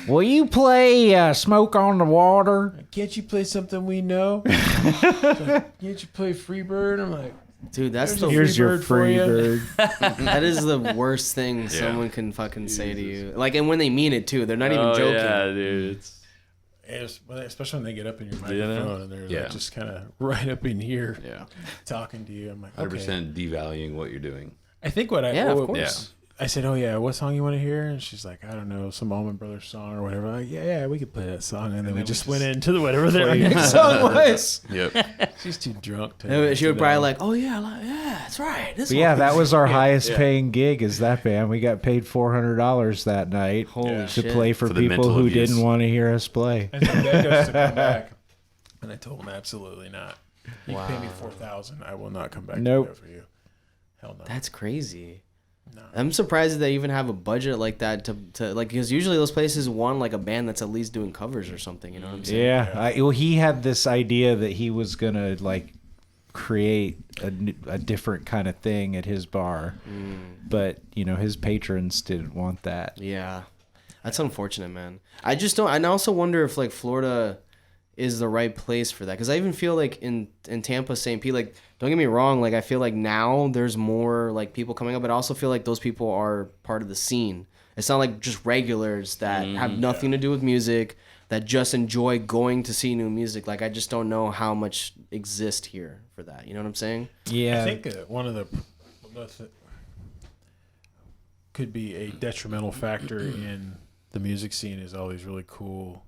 Will you play Smoke on the Water? Can't you play something we know? Like, can't you play Freebird? I'm like, dude, here's your free bird. That is the worst thing someone can fucking say to you. Like, and when they mean it too, they're not even joking. Yeah, dude. Especially when they get up in your microphone and they're like just kind of right up in here, talking to you. I'm like, 100% devaluing what you're doing. I think what of course. I said, oh yeah, what song you want to hear? And she's like, I don't know, some Allman Brothers song or whatever. I'm like, yeah, we could play that song. And then we just went into whatever their next song was. Yep. She's too drunk. She would probably like, oh yeah, that's right. This one. That was our highest paying gig as that band. We got paid $400 that night Holy shit. to play for people who didn't want to hear us play. And then Dad goes to come back. And I told him, absolutely not. You can pay me $4,000. I will not come back to that for you. Hell no. That's crazy. No. I'm surprised that they even have a budget like that to like, because usually those places want like a band that's at least doing covers or something, you know what I'm saying? Yeah. He had this idea that he was gonna like create a different kind of thing at his bar, but you know his patrons didn't want that. Yeah, that's unfortunate, man. I just don't. I also wonder if like Florida is the right place for that. Because I even feel like in Tampa, St. Pete, like, don't get me wrong, like, I feel like now there's more, like, people coming up, but I also feel like those people are part of the scene. It's not like just regulars that have nothing to do with music, that just enjoy going to see new music. Like, I just don't know how much exists here for that. You know what I'm saying? Yeah. I think one of the could be a detrimental factor in the music scene is all these really cool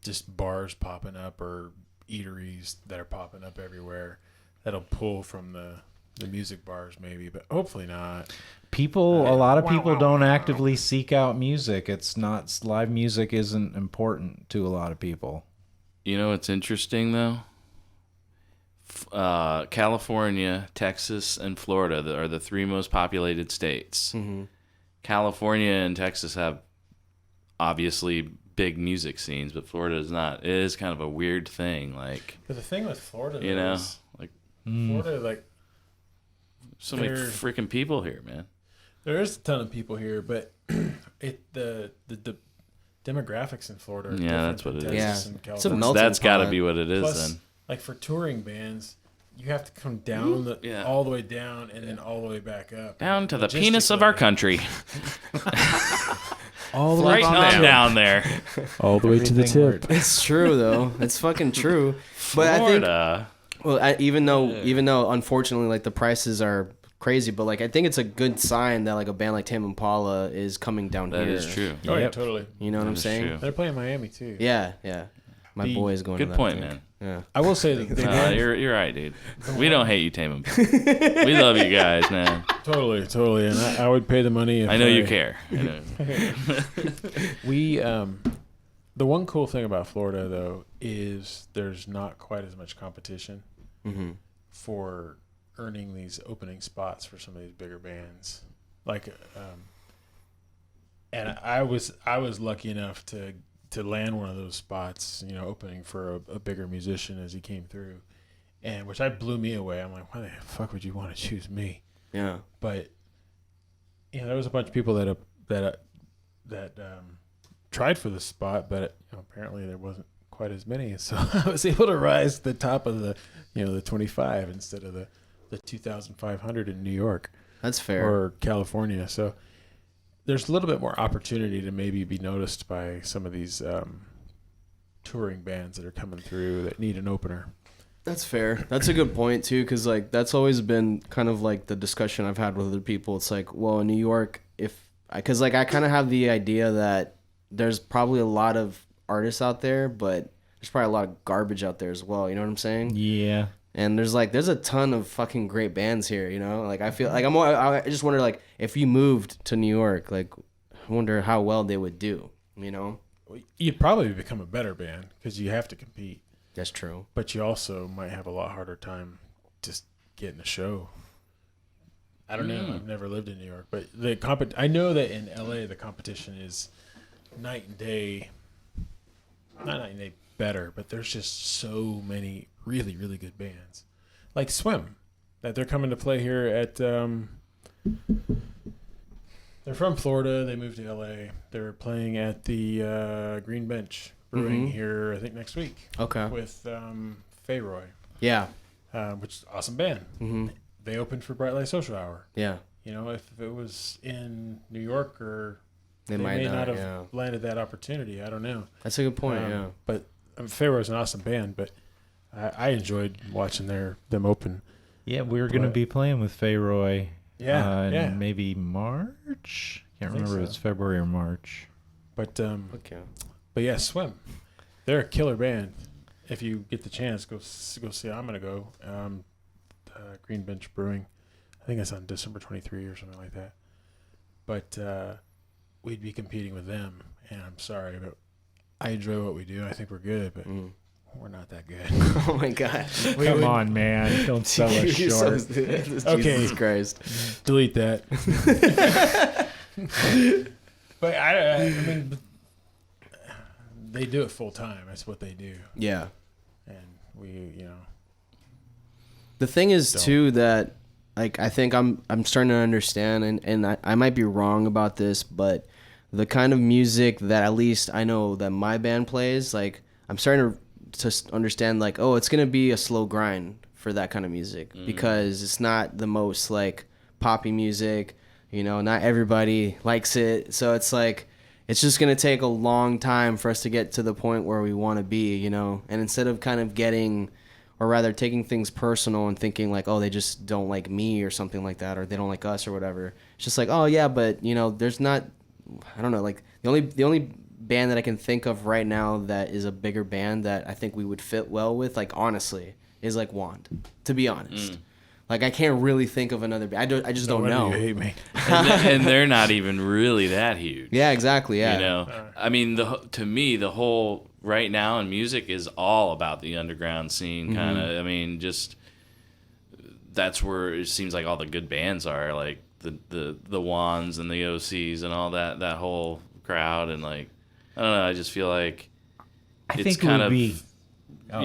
just bars popping up or eateries that are popping up everywhere that'll pull from the music bars maybe, but hopefully not. A lot of people don't actively seek out music. It's not, live music isn't important to a lot of people. You know what's interesting though? California, Texas, and Florida are the 3 most populated states. Mm-hmm. California and Texas have obviously big music scenes, but Florida is not. It is kind of a weird thing. Like, But the thing with Florida, you know, is like Florida, like so many freaking people here, man. there is a ton of people here, but the demographics in Florida are different That's what than it is. Texas Yeah. and It's a California. melting That's got to pot. be what it is Plus, then. like for touring bands, you have to come down all the way down and then all the way back up. Down to the penis of our country. All the Right on down there. all the way to the tip. It's true, though. It's fucking true. But I think, Florida. well, even though unfortunately, like, the prices are crazy, but, like, I think it's a good sign that, like, a band like Tame Impala is coming down That here. is true. Oh yeah, totally. You know what That I'm is saying? true. They're playing Miami too. Yeah, yeah. My boy is going to Good that, point, I think. man. Yeah. I will say that You're right, dude. We don't hate you, Tame Impala. We love you guys, man. totally, and I would pay the money. If I know you care. I know. We the one cool thing about Florida though is there's not quite as much competition for earning these opening spots for some of these bigger bands. Like, and I was lucky enough to land one of those spots, you know, opening for a bigger musician as he came through, and which blew me away. I'm like, why the fuck would you want to choose me? Yeah. But you know, there was a bunch of people that tried for the spot, but you know, apparently there wasn't quite as many. So I was able to rise to the top of the 25 instead of the 2,500 in New York. That's fair. Or California. So there's a little bit more opportunity to maybe be noticed by some of these touring bands that are coming through that need an opener. That's fair. That's a good point too, because like that's always been kind of like the discussion I've had with other people. It's like, well, in New York, because like I kind of have the idea that there's probably a lot of artists out there, but there's probably a lot of garbage out there as well. You know what I'm saying? Yeah. And there's a ton of fucking great bands here. You know, like I feel like I just wonder, like, if you moved to New York, like, I wonder how well they would do. You know? You'd probably become a better band because you have to compete. That's true. But you also might have a lot harder time just getting a show. I don't know. I've never lived in New York, but I know that in LA the competition is night and day. Not night and day better, but there's just so many really, really good bands. Like Swim, that they're coming to play here at they're from Florida, they moved to LA. They're playing at the Green Bench Brewing here, I think next week. Okay. With Fayroy. Yeah. Which is an awesome band. Mm-hmm. They opened for Bright Light Social Hour. Yeah. You know, if it was in New York, or They may might not have yeah. landed that opportunity. I don't know. That's a good point. Yeah. But Fayroy's an awesome band, but I enjoyed watching them open. Yeah, we're going to be playing with Fayroy. Yeah, maybe March. Can't think remember so. if it's February or March. But Okay. but yeah, Swim. They're a killer band. If you get the chance, go see. I'm gonna go. Green Bench Brewing. I think it's on December 23 or something like that. But we'd be competing with them, and I'm sorry, but I enjoy what we do. I think we're good, but we're not that good. Oh my God. Come on, man. Don't sell us short. Okay. Jesus Christ. Delete that. But I mean, they do it full time. That's what they do, Yeah. and we, The thing is Don't. too that, like, I think I'm starting to understand, and I might be wrong about this, but the kind of music that at least I know that my band plays, like I'm starting to understand like, oh, it's gonna be a slow grind for that kind of music because it's not the most like poppy music, you know, not everybody likes it, so it's like it's just gonna take a long time for us to get to the point where we want to be, you know. And instead of kind of getting, or rather taking things personal and thinking like, oh, they just don't like me or something like that, or they don't like us or whatever, it's just like, oh yeah, but you know, there's not, I don't know, like the only band that I can think of right now that is a bigger band that I think we would fit well with, like honestly, is like Wand, to be honest. Like I can't really think of another band. I just don't know. You hate me. And they're not even really that huge. Yeah, exactly. Yeah. You know, I mean, to me, the whole right now in music is all about the underground scene, kind of. I mean, just that's where it seems like all the good bands are, like the Wands and the OCs and all that whole crowd, and like I don't know, I just feel like I it's think kind it would of be.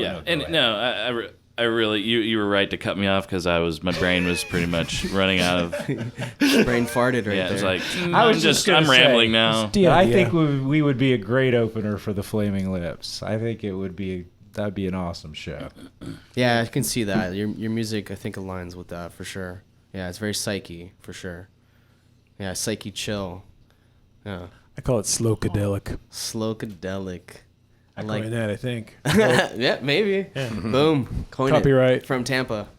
yeah, and no, I really you were right to cut me off because my brain was pretty much running out of Brain farted right yeah. there. It's like I was I'm rambling now. I think we would be a great opener for the Flaming Lips. I think it would be that'd be an awesome show. Yeah, I can see that. Your music, I think, aligns with that for sure. Yeah, it's very psyche for sure. Yeah, psyche chill. Yeah, I call it slowcadelic. slowcadelic. I coined that, I think. Yeah, maybe. Yeah. Boom. Coined Copyright. it from Tampa,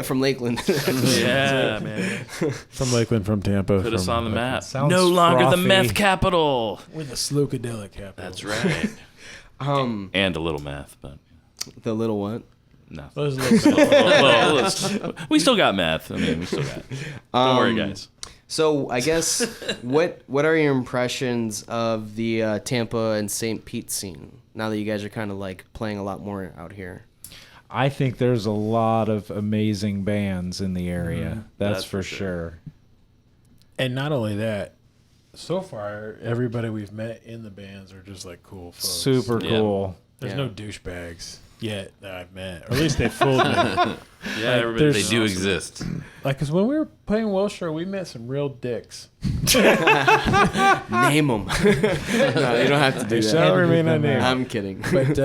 from Lakeland. Yeah, man. From Lakeland, from Tampa. Put us on the map. Sounds No longer the frothy. meth capital. We're the slowcadelic capital. That's right. And a little math, but The little what? no. Those little We still got math. I mean, we still got. Don't worry, guys. So I guess what are your impressions of the Tampa and St. Pete scene now that you guys are kind of like playing a lot more out here? I think there's a lot of amazing bands in the area. That's for sure. And not only that, so far, everybody we've met in the bands are just like cool folks. Super Yeah. cool. There's Yeah. no douchebags yet that I've met. Or at least they fooled me. Yeah, everybody. They do exist. Like, because when we were playing Wilshire, we met some real dicks. Name them. No, you don't have to do They that. shall remain unnamed. I'm kidding. But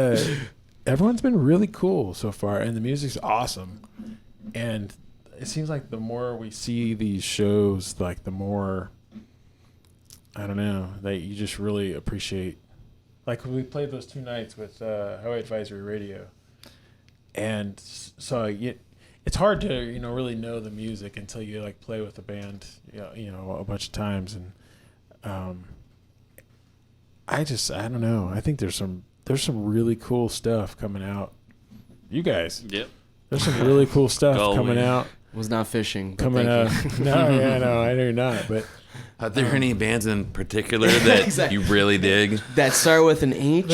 everyone's been really cool so far, and the music's awesome. And it seems like the more we see these shows, like the more, I don't know, that you just really appreciate. Like we played those 2 nights with Highway Advisory Radio, and so it's hard to really know the music until you like play with the band, a bunch of times, and I don't know. I think there's some really cool stuff coming out. You guys, Yep. there's some really cool stuff Go coming win. out. Was not fishing. But Coming thank up. you. No, I know you're not, but. Are there any bands in particular that Exactly. you really dig? That start with an H.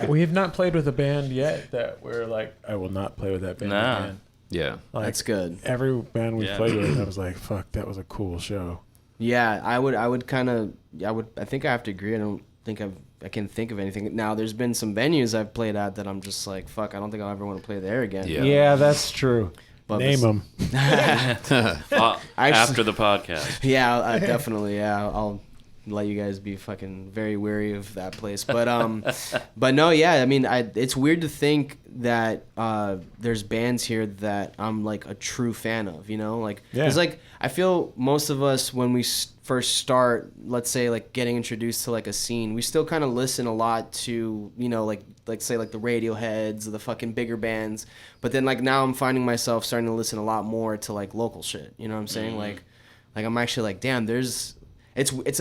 We have not played with a band yet that we're like, I will not play with that band Nah. again. Yeah. Like, That's good. every band we Yeah. played with, I was like, fuck, that was a cool show. Yeah, I think I have to agree. I don't think I can think of anything. Now, there's been some venues I've played at that I'm just like, fuck, I don't think I'll ever want to play there again. Yeah. Yeah, that's true. But Name them. After the podcast. Yeah, definitely. Yeah, I'll let you guys be fucking very wary of that place. But but no, yeah. I mean, it's weird to think that there's bands here that I'm like a true fan of. You know, like Yeah. it's like I feel most of us when we first start, let's say like getting introduced to like a scene, we still kind of listen a lot to like say like the Radioheads or the fucking bigger bands. But then like now I'm finding myself starting to listen a lot more to like local shit. You know what I'm saying? Like I'm actually like, damn, it's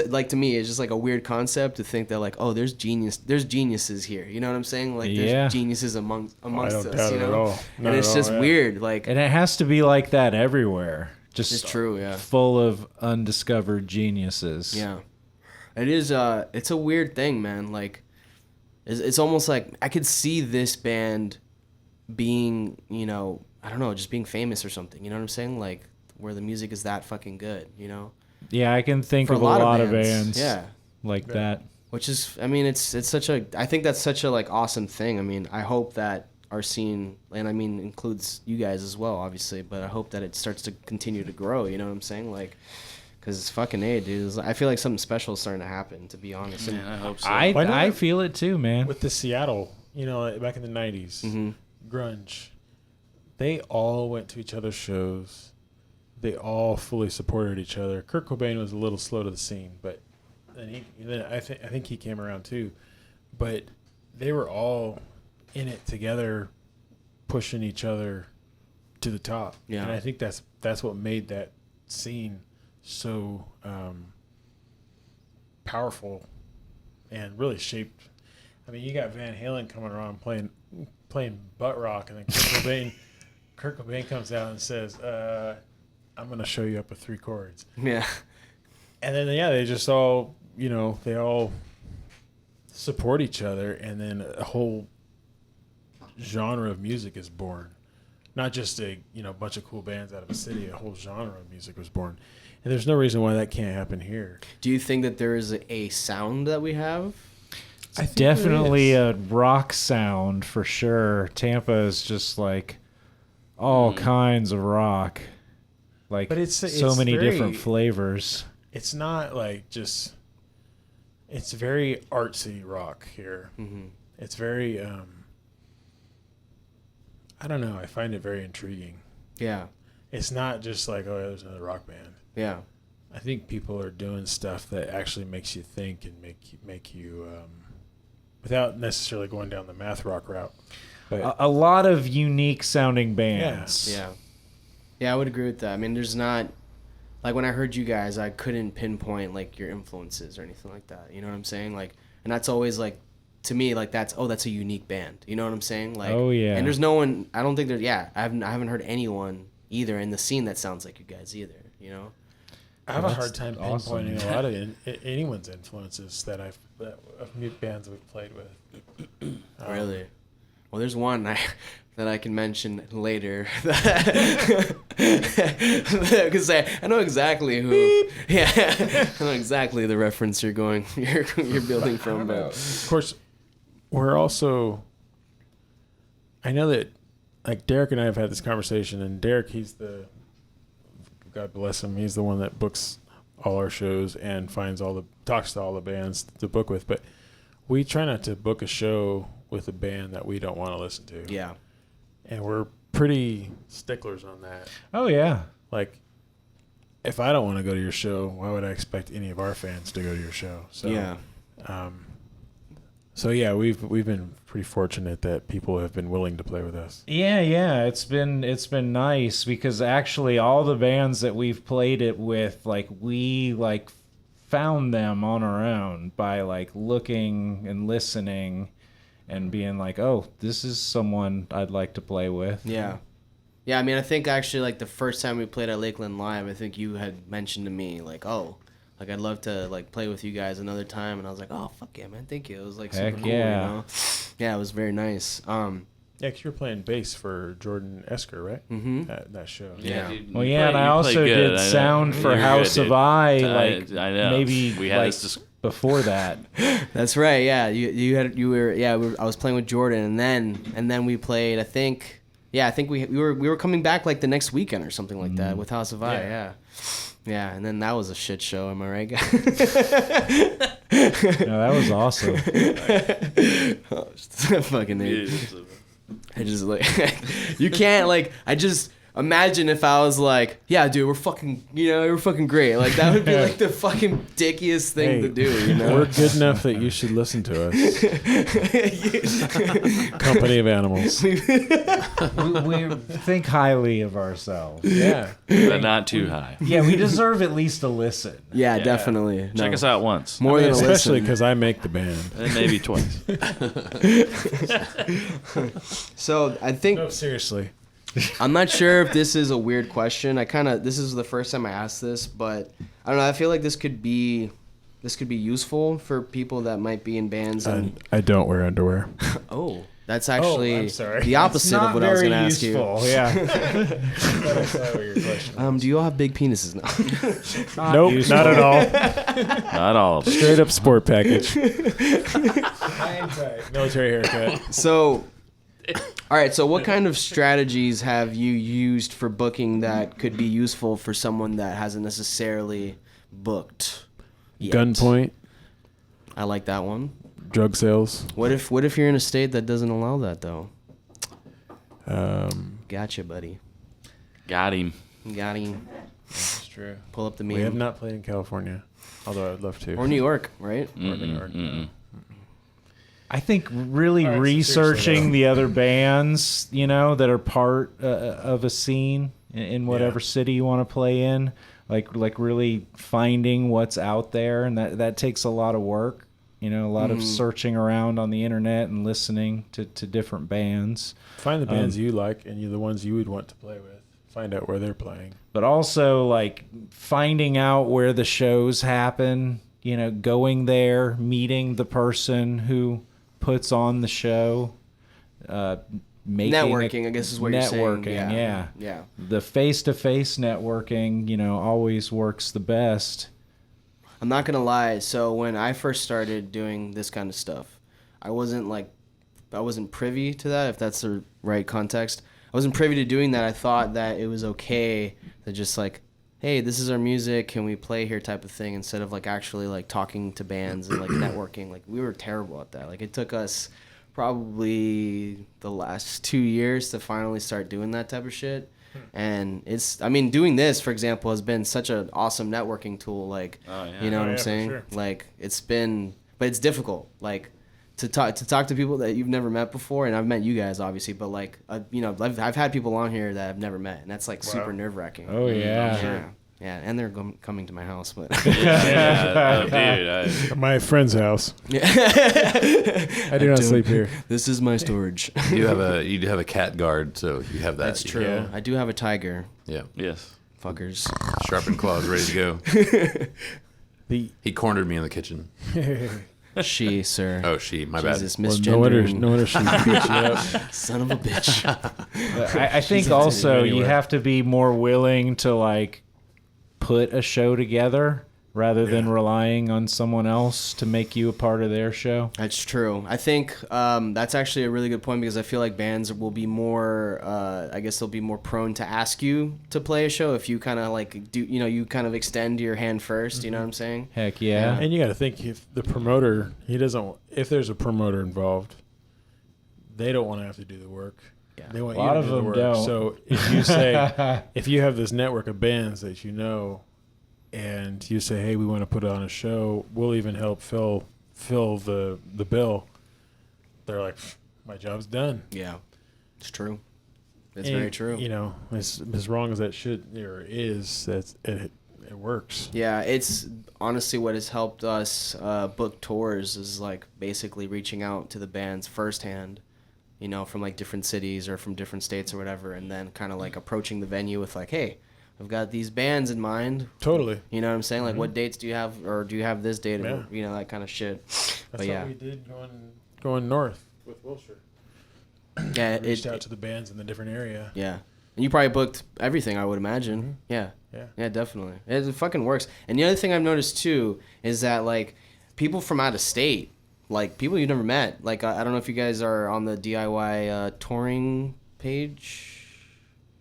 like, to me it's just like a weird concept to think that like, oh, there's geniuses here. You know what I'm saying? Like Yeah. there's geniuses amongst I don't us. doubt You it know? at all. Not And it's at just all, yeah. weird. Like And it has to be like that everywhere. Just it's true. Yeah. full of undiscovered geniuses. Yeah, it is. It's a weird thing, man. Like, it's almost like I could see this band being, I don't know, just being famous or something. You know what I'm saying? Like, where the music is that fucking good. Yeah, I can think For of a a lot lot of of bands, bands yeah. like that. Which is, I mean, it's such a. I think that's such a like awesome thing. I mean, I hope that our scene, and I mean includes you guys as well, obviously, but I hope that it starts to continue to grow. You know what I'm saying? Like, Because it's fucking A, dude. I feel like something special is starting to happen, to be honest. And Man, I hope so. I feel it too, man. With the Seattle, back in the 90s, grunge, they all went to each other's shows. They all fully supported each other. Kurt Cobain was a little slow to the scene, but then I think he came around too. But they were all in it together, pushing each other to the top. Yeah. And I think that's what made that scene so powerful and really shaped. I mean, you got Van Halen coming around playing butt rock, and then Kurt Cobain comes out and says, "I'm going to show you up with 3 chords." Yeah. And then they just all, they all support each other, and then a whole genre of music is born. Not just a bunch of cool bands out of a city. A whole genre of music was born, and there's no reason why that can't happen here. Do you think that there is a sound that we have? It's definitely a rock sound for sure. Tampa is just like all kinds of rock, like But it's so many very- different flavors. It's not like just. It's very artsy rock here. Mm-hmm. It's very. I don't know. I find it very intriguing. Yeah. It's not just like, oh, there's another rock band. Yeah. I think people are doing stuff that actually makes you think and make you without necessarily going down the math rock route. But A lot of unique sounding bands. Yeah. Yeah, I would agree with that. I mean, there's not, like, when I heard you guys, I couldn't pinpoint, like, your influences or anything like that. You know what I'm saying? Like, and that's always, like, to me, like, that's a unique band. You know what I'm saying? Like, Oh, yeah. And there's no one, I don't think there's, I haven't heard anyone either in the scene that sounds like you guys either, you know? I have a That's hard time awesome. pinpointing a lot of anyone's influences that of new bands we've played with. Really? Well, there's one that I can mention later. Because I know exactly who. Beep. Yeah, I know exactly the reference you're building from. But Of course, we're also. I know that, like, Derek and I have had this conversation, and Derek, God bless him, he's the one that books all our shows and talks to all the bands to book with. But we try not to book a show with a band that we don't want to listen to. yeah, And we're pretty sticklers on that. Oh yeah. Like, if I don't want to go to your show, why would I expect any of our fans to go to your show? So yeah. So yeah, we've been pretty fortunate that people have been willing to play with us. Yeah. It's been nice because actually all the bands that we've played it with, like, we like found them on our own by like looking and listening and being like, oh, this is someone I'd like to play with. Yeah. Yeah, I mean, I think actually, like, the first time we played at Lakeland Live, I think you had mentioned to me, like, oh, like, I'd love to, like, play with you guys another time. And I was like, oh, fuck yeah, man, thank you. It was, like, super Heck cool, yeah. you know? Yeah, it was very nice. Yeah, because you were playing bass for Jordan Esker, right? Mhm. That show. Yeah. Dude, Well, you yeah, and I you also play good. did I know. sound for You're House good, of dude. I, like I know. maybe We had like this before that. That's right, yeah. I was playing with Jordan, and then we played, I think we were coming back, like, the next weekend or something like that with House of I, yeah. Yeah, and then that was a shit show, am I right, guys? No, that was awesome. Fucking idiot. I just, like, you can't, like, I just imagine if I was like, yeah, dude, we're fucking great. Like, that would be, like, the fucking dickiest thing to do, you know? We're good enough that you should listen to us. Company of Animals. we think highly of ourselves. Yeah. but not too high. Yeah, we deserve at least a listen. Yeah, definitely. Check us out once. More than a especially listen. because I make the band. And maybe twice. So, I think... No, seriously. I'm not sure if this is a weird question. This is the first time I asked this, but I don't know. I feel like this could be useful for people that might be in bands. And I don't wear underwear. oh, that's actually I'm sorry. the opposite of what I was going to ask useful. you. Yeah. Do you all have big penises now? Nope, useful. not at all. Not all of them. Straight up sport package. Military haircut. So, all right. So, what kind of strategies have you used for booking that could be useful for someone that hasn't necessarily booked. Yet. Gunpoint, I like that one. drug sales. What if you're in a state that doesn't allow that though? Gotcha, buddy. Got him. Got him. That's true. Pull up the meme. We have not played in California, although I'd love to. Or New York, right? I think really All right, so researching seriously, the other bands, that are part of a scene in whatever city you want to play in, like really finding what's out there, and that takes a lot of work. A lot of searching around on the internet and listening to different bands. Find the bands you like and the ones you would want to play with. Find out where they're playing. But also like finding out where the shows happen, going there, meeting the person who puts on the show, Networking, I guess is what you're saying. Networking, Yeah. The face-to-face networking, always works the best. I'm not gonna lie. So when I first started doing this kind of stuff, I wasn't privy to that. If that's the right context, I wasn't privy to doing that. I thought that it was okay to just like, hey, this is our music, can we play here type of thing, instead of like actually like talking to bands and like networking. Like we were terrible at that. Like it took us probably the last 2 years to finally start doing that type of shit. And doing this, for example, has been such an awesome networking tool. Like, you know what I'm saying? Sure. Like it's been, but it's difficult. Like to talk to people that you've never met before. And I've met you guys obviously, but like, I've had people on here that I've never met, and that's like super nerve wracking. Oh yeah. Yeah, and they're coming to my house, but Dude. My friend's house. I do not sleep here. This is my storage. You do have a cat guard, so you have that. That's true. Yeah. I do have a tiger. Yeah. Yes. Fuckers. Sharpened claws, ready to go. He cornered me in the kitchen. She, sir. Oh, she. My Jesus, bad. misgendering. No wonder she beat you up. Son of a bitch. I think also you have to be more willing to like put a show together rather than relying on someone else to make you a part of their show. That's true. I think that's actually a really good point, because I feel like bands will be more, they'll be more prone to ask you to play a show if you kind of like do, you kind of extend your hand first. You know what I'm saying? Heck yeah. And you got to think, if the promoter, if there's a promoter involved, they don't want to have to do the work. Yeah. They want A lot you of to do the them work. don't. So if you say, if you have this network of bands that and you say, hey, we want to put on a show, we'll even help fill the bill. They're like, my job's done. Yeah, it's true. It's very true. As wrong as that is, it works. Yeah, it's honestly what has helped us book tours is like basically reaching out to the bands firsthand, from like different cities or from different states or whatever, and then kind of like approaching the venue with like, hey, I've got these bands in mind. Totally. You know what I'm saying? Like, what dates do you have, or do you have this date? Yeah. Or, that kind of shit. That's what we did going north with Wilshire. Yeah, Reached out to the bands in the different area. Yeah, and you probably booked everything, I would imagine. Mm-hmm. Yeah, definitely. It fucking works. And the other thing I've noticed too is that like people from out of state, like people you've never met, like I don't know if you guys are on the DIY touring page.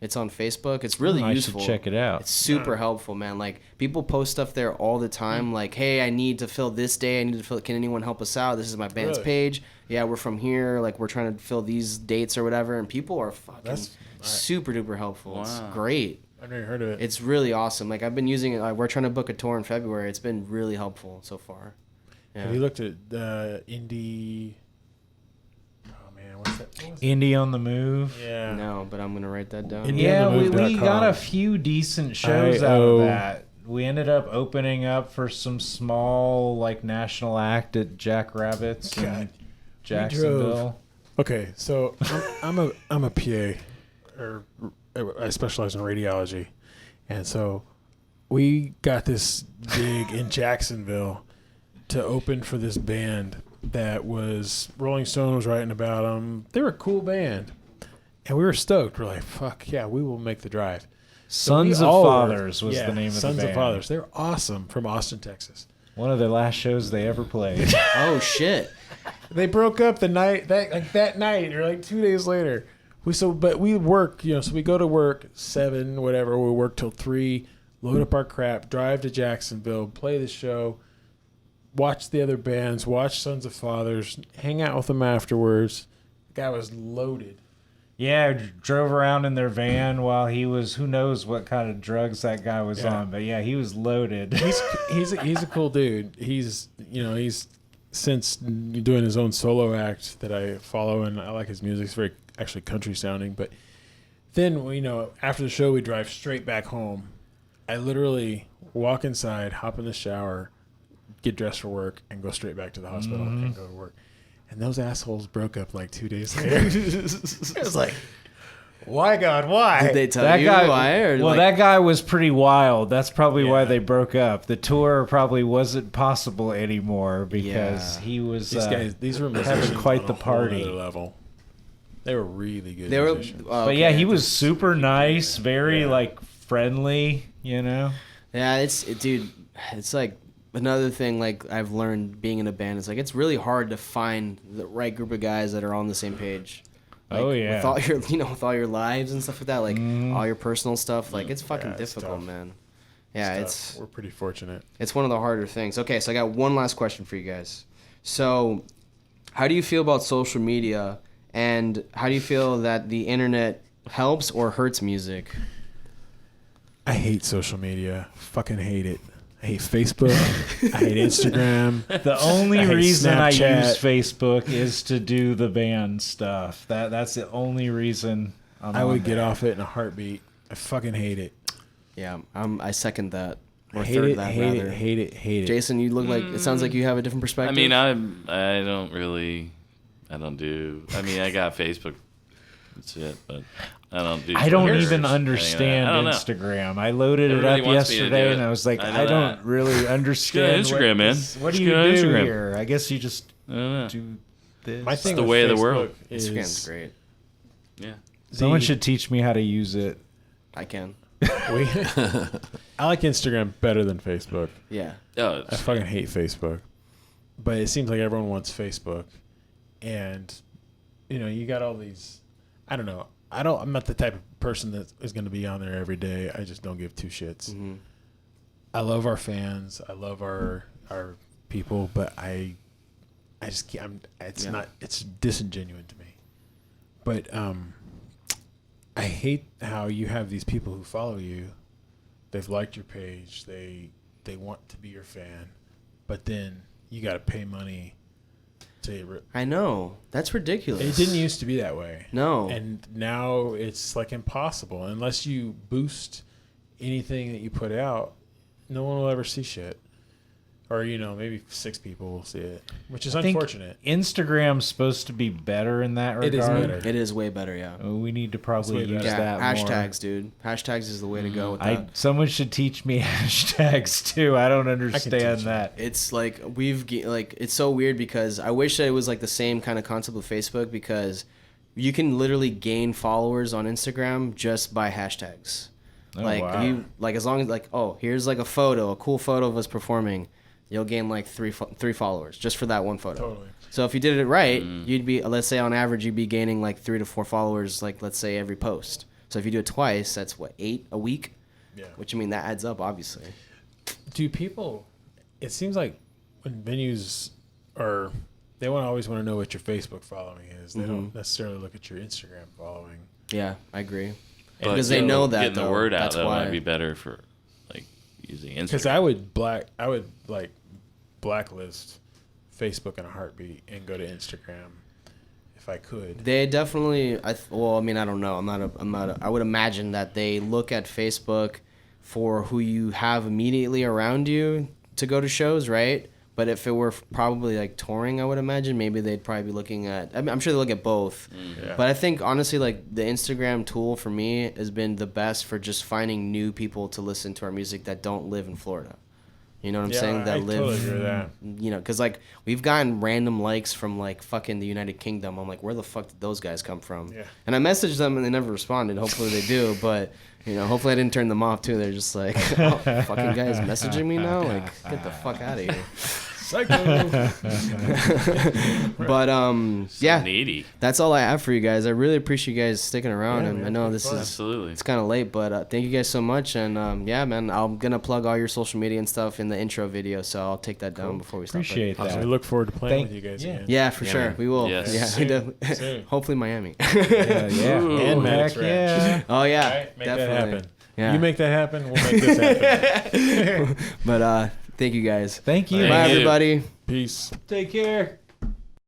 It's on Facebook. It's really useful. I should check it out. It's super helpful, man. Like people post stuff there all the time. Like, hey, I need to fill this day. Can anyone help us out? This is my band's page. Yeah, we're from here. Like we're trying to fill these dates or whatever. And people are fucking super duper helpful. Wow. It's great. I've never heard of it. It's really awesome. Like I've been using it. Like, we're trying to book a tour in February. It's been really helpful so far. Yeah. Have you looked at indie? What's that? Indie on the Move. Yeah. No, but I'm gonna write that down. Yeah, we got a few decent shows out of that. We ended up opening up for some small like national act at Jack Rabbit's in Jacksonville. Okay, so I'm a PA, or I specialize in radiology, and so we got this gig in Jacksonville to open for this band that was Rolling Stone was writing about them. They were a cool band, and we were stoked. We're like, "Fuck yeah, we will make the drive." Sons of Fathers was the name of the band. Sons of Fathers. They're awesome from Austin, Texas. One of their last shows they ever played. Oh shit! They broke up that night, or like 2 days later. But we work, so we go to work 7, whatever. We work till 3. load up our crap, drive to Jacksonville, play the show, watch the other bands, watch Sons of Fathers, hang out with them afterwards. The guy was loaded. Yeah, drove around in their van while he was, who knows what kind of drugs that guy was Yeah. on, but yeah, he was loaded. He's a cool dude. He's since doing his own solo act that I follow, and I like his music. It's very actually country sounding. But then after the show, we drive straight back home. I literally walk inside, hop in the shower, get dressed for work, and go straight back to the hospital and go to work. And those assholes broke up like 2 days later. It was like, why, God, why? Did they tell That you guy, why? Or well, like, that guy was pretty wild. That's probably why Yeah. they broke up. The tour probably wasn't possible anymore because Yeah. he was these were having musicians quite on the a whole party. other level. They were really good they were. musicians. But yeah, he was super nice, very like friendly, Yeah, dude. It's like another thing. Like I've learned being in a band. It's like it's really hard to find the right group of guys that are on the same page. Like, Oh, yeah. with all your with all your lives and stuff like that, like all your personal stuff. Like it's fucking it's difficult, tough. man. Yeah, We're pretty fortunate. it's one of the harder things. Okay, so I got one last question for you guys. So, how do you feel about social media, and how do you feel that the internet helps or hurts music? I hate social media. Fucking hate it. I hate Facebook. I hate Instagram. The only I hate reason I use Snapchat. Facebook is to do the band stuff. That's the only reason I would get off it in a heartbeat. I fucking hate it. Yeah, I second that. Or Hate third it, that, hate rather. it, hate it, hate it. Jason, you look like it sounds like you have a different I perspective. mean, I don't really. I don't do. I mean, I got Facebook. That's it, but I don't do. I don't Twitter even or anything like that. understand I don't know. Instagram. I loaded it Everybody up wants me to yesterday do it. and I was like, I know I don't that. really understand. Instagram, man. What do Just you get on do Instagram. here? I guess you just I don't know. do this. My thing the with way of the Facebook world. is Instagram's great. Yeah. Someone should teach me how to use it. I can. I like Instagram better than Facebook. Yeah. Oh, I fucking hate Facebook. But it seems like everyone wants Facebook. And, you got all these. I don't know. I'm not the type of person that is going to be on there every day. I just don't give two shits. Mm-hmm. I love our fans. I love our people. But I just can't. It's disingenuous to me. But I hate how you have these people who follow you. They've liked your page. They want to be your fan, but then you got to pay money to. I know. That's ridiculous. It didn't used to be that way. No. And now it's like impossible unless you boost anything that you put out. No one will ever see shit. Or, maybe 6 people will see it, which is I think unfortunate. Instagram's supposed to be better in that regard. It is better. It is way better, yeah. We need to probably It's way use better. Yeah, that more. hashtags, dude. Hashtags is the way to go with that. Someone should teach me hashtags too. I don't understand you. that. It's like it's so weird because I wish that it was like the same kind of concept with Facebook because you can literally gain followers on Instagram just by hashtags. Oh, like wow. as long as here's like a cool photo of us performing, you'll gain like three followers just for that one photo. Totally. So if you did it right, you'd be, let's say on average, you'd be gaining like 3 to 4 followers, like let's say every post. So if you do it twice, that's 8 a week? Yeah. Which, I mean, that adds up, obviously. Do people, it seems like when venues are, they always want to know what your Facebook following is. They don't necessarily look at your Instagram following. Yeah, I agree. But Because they know that, getting though. the word out That's that why. might be better for like using Instagram. Because I would blacklist Facebook in a heartbeat and go to Instagram if I could. They definitely, I don't know. I would imagine that they look at Facebook for who you have immediately around you to go to shows, right? But if it were probably like touring, I would imagine maybe they'd probably be looking at. I mean, I'm sure they look at both. Yeah. But I think honestly, like the Instagram tool for me has been the best for just finding new people to listen to our music that don't live in Florida. You know what I'm saying? That I live, totally agree with that. because like we've gotten random likes from like fucking the United Kingdom. I'm like, where the fuck did those guys come from? Yeah. And I messaged them and they never responded. Hopefully they do, but hopefully I didn't turn them off too. They're just like, oh, fucking guys messaging me now. Like, get the fuck out of here. Psycho. But yeah, Needy. that's all I have for you guys. I really appreciate you guys sticking around, Yeah, and man, I know it's this fun. is Absolutely. it's kind of late, but thank you guys so much. And yeah, man, I'm gonna plug all your social media and stuff in the intro video, so I'll take that down before we stop. Appreciate We that. look forward to playing Thank- with you guys yeah. again. Yeah, for sure, man. we will. Yes. Yeah, Soon. we definitely. Soon. Hopefully Miami. Yeah. Ooh. And Heck Maddox Ranch. yeah. Oh yeah, All right, make that definitely. happen. Yeah. You make that happen, we'll make this happen. But thank you guys. Thank you. Thank Bye you. everybody. Peace. Take care.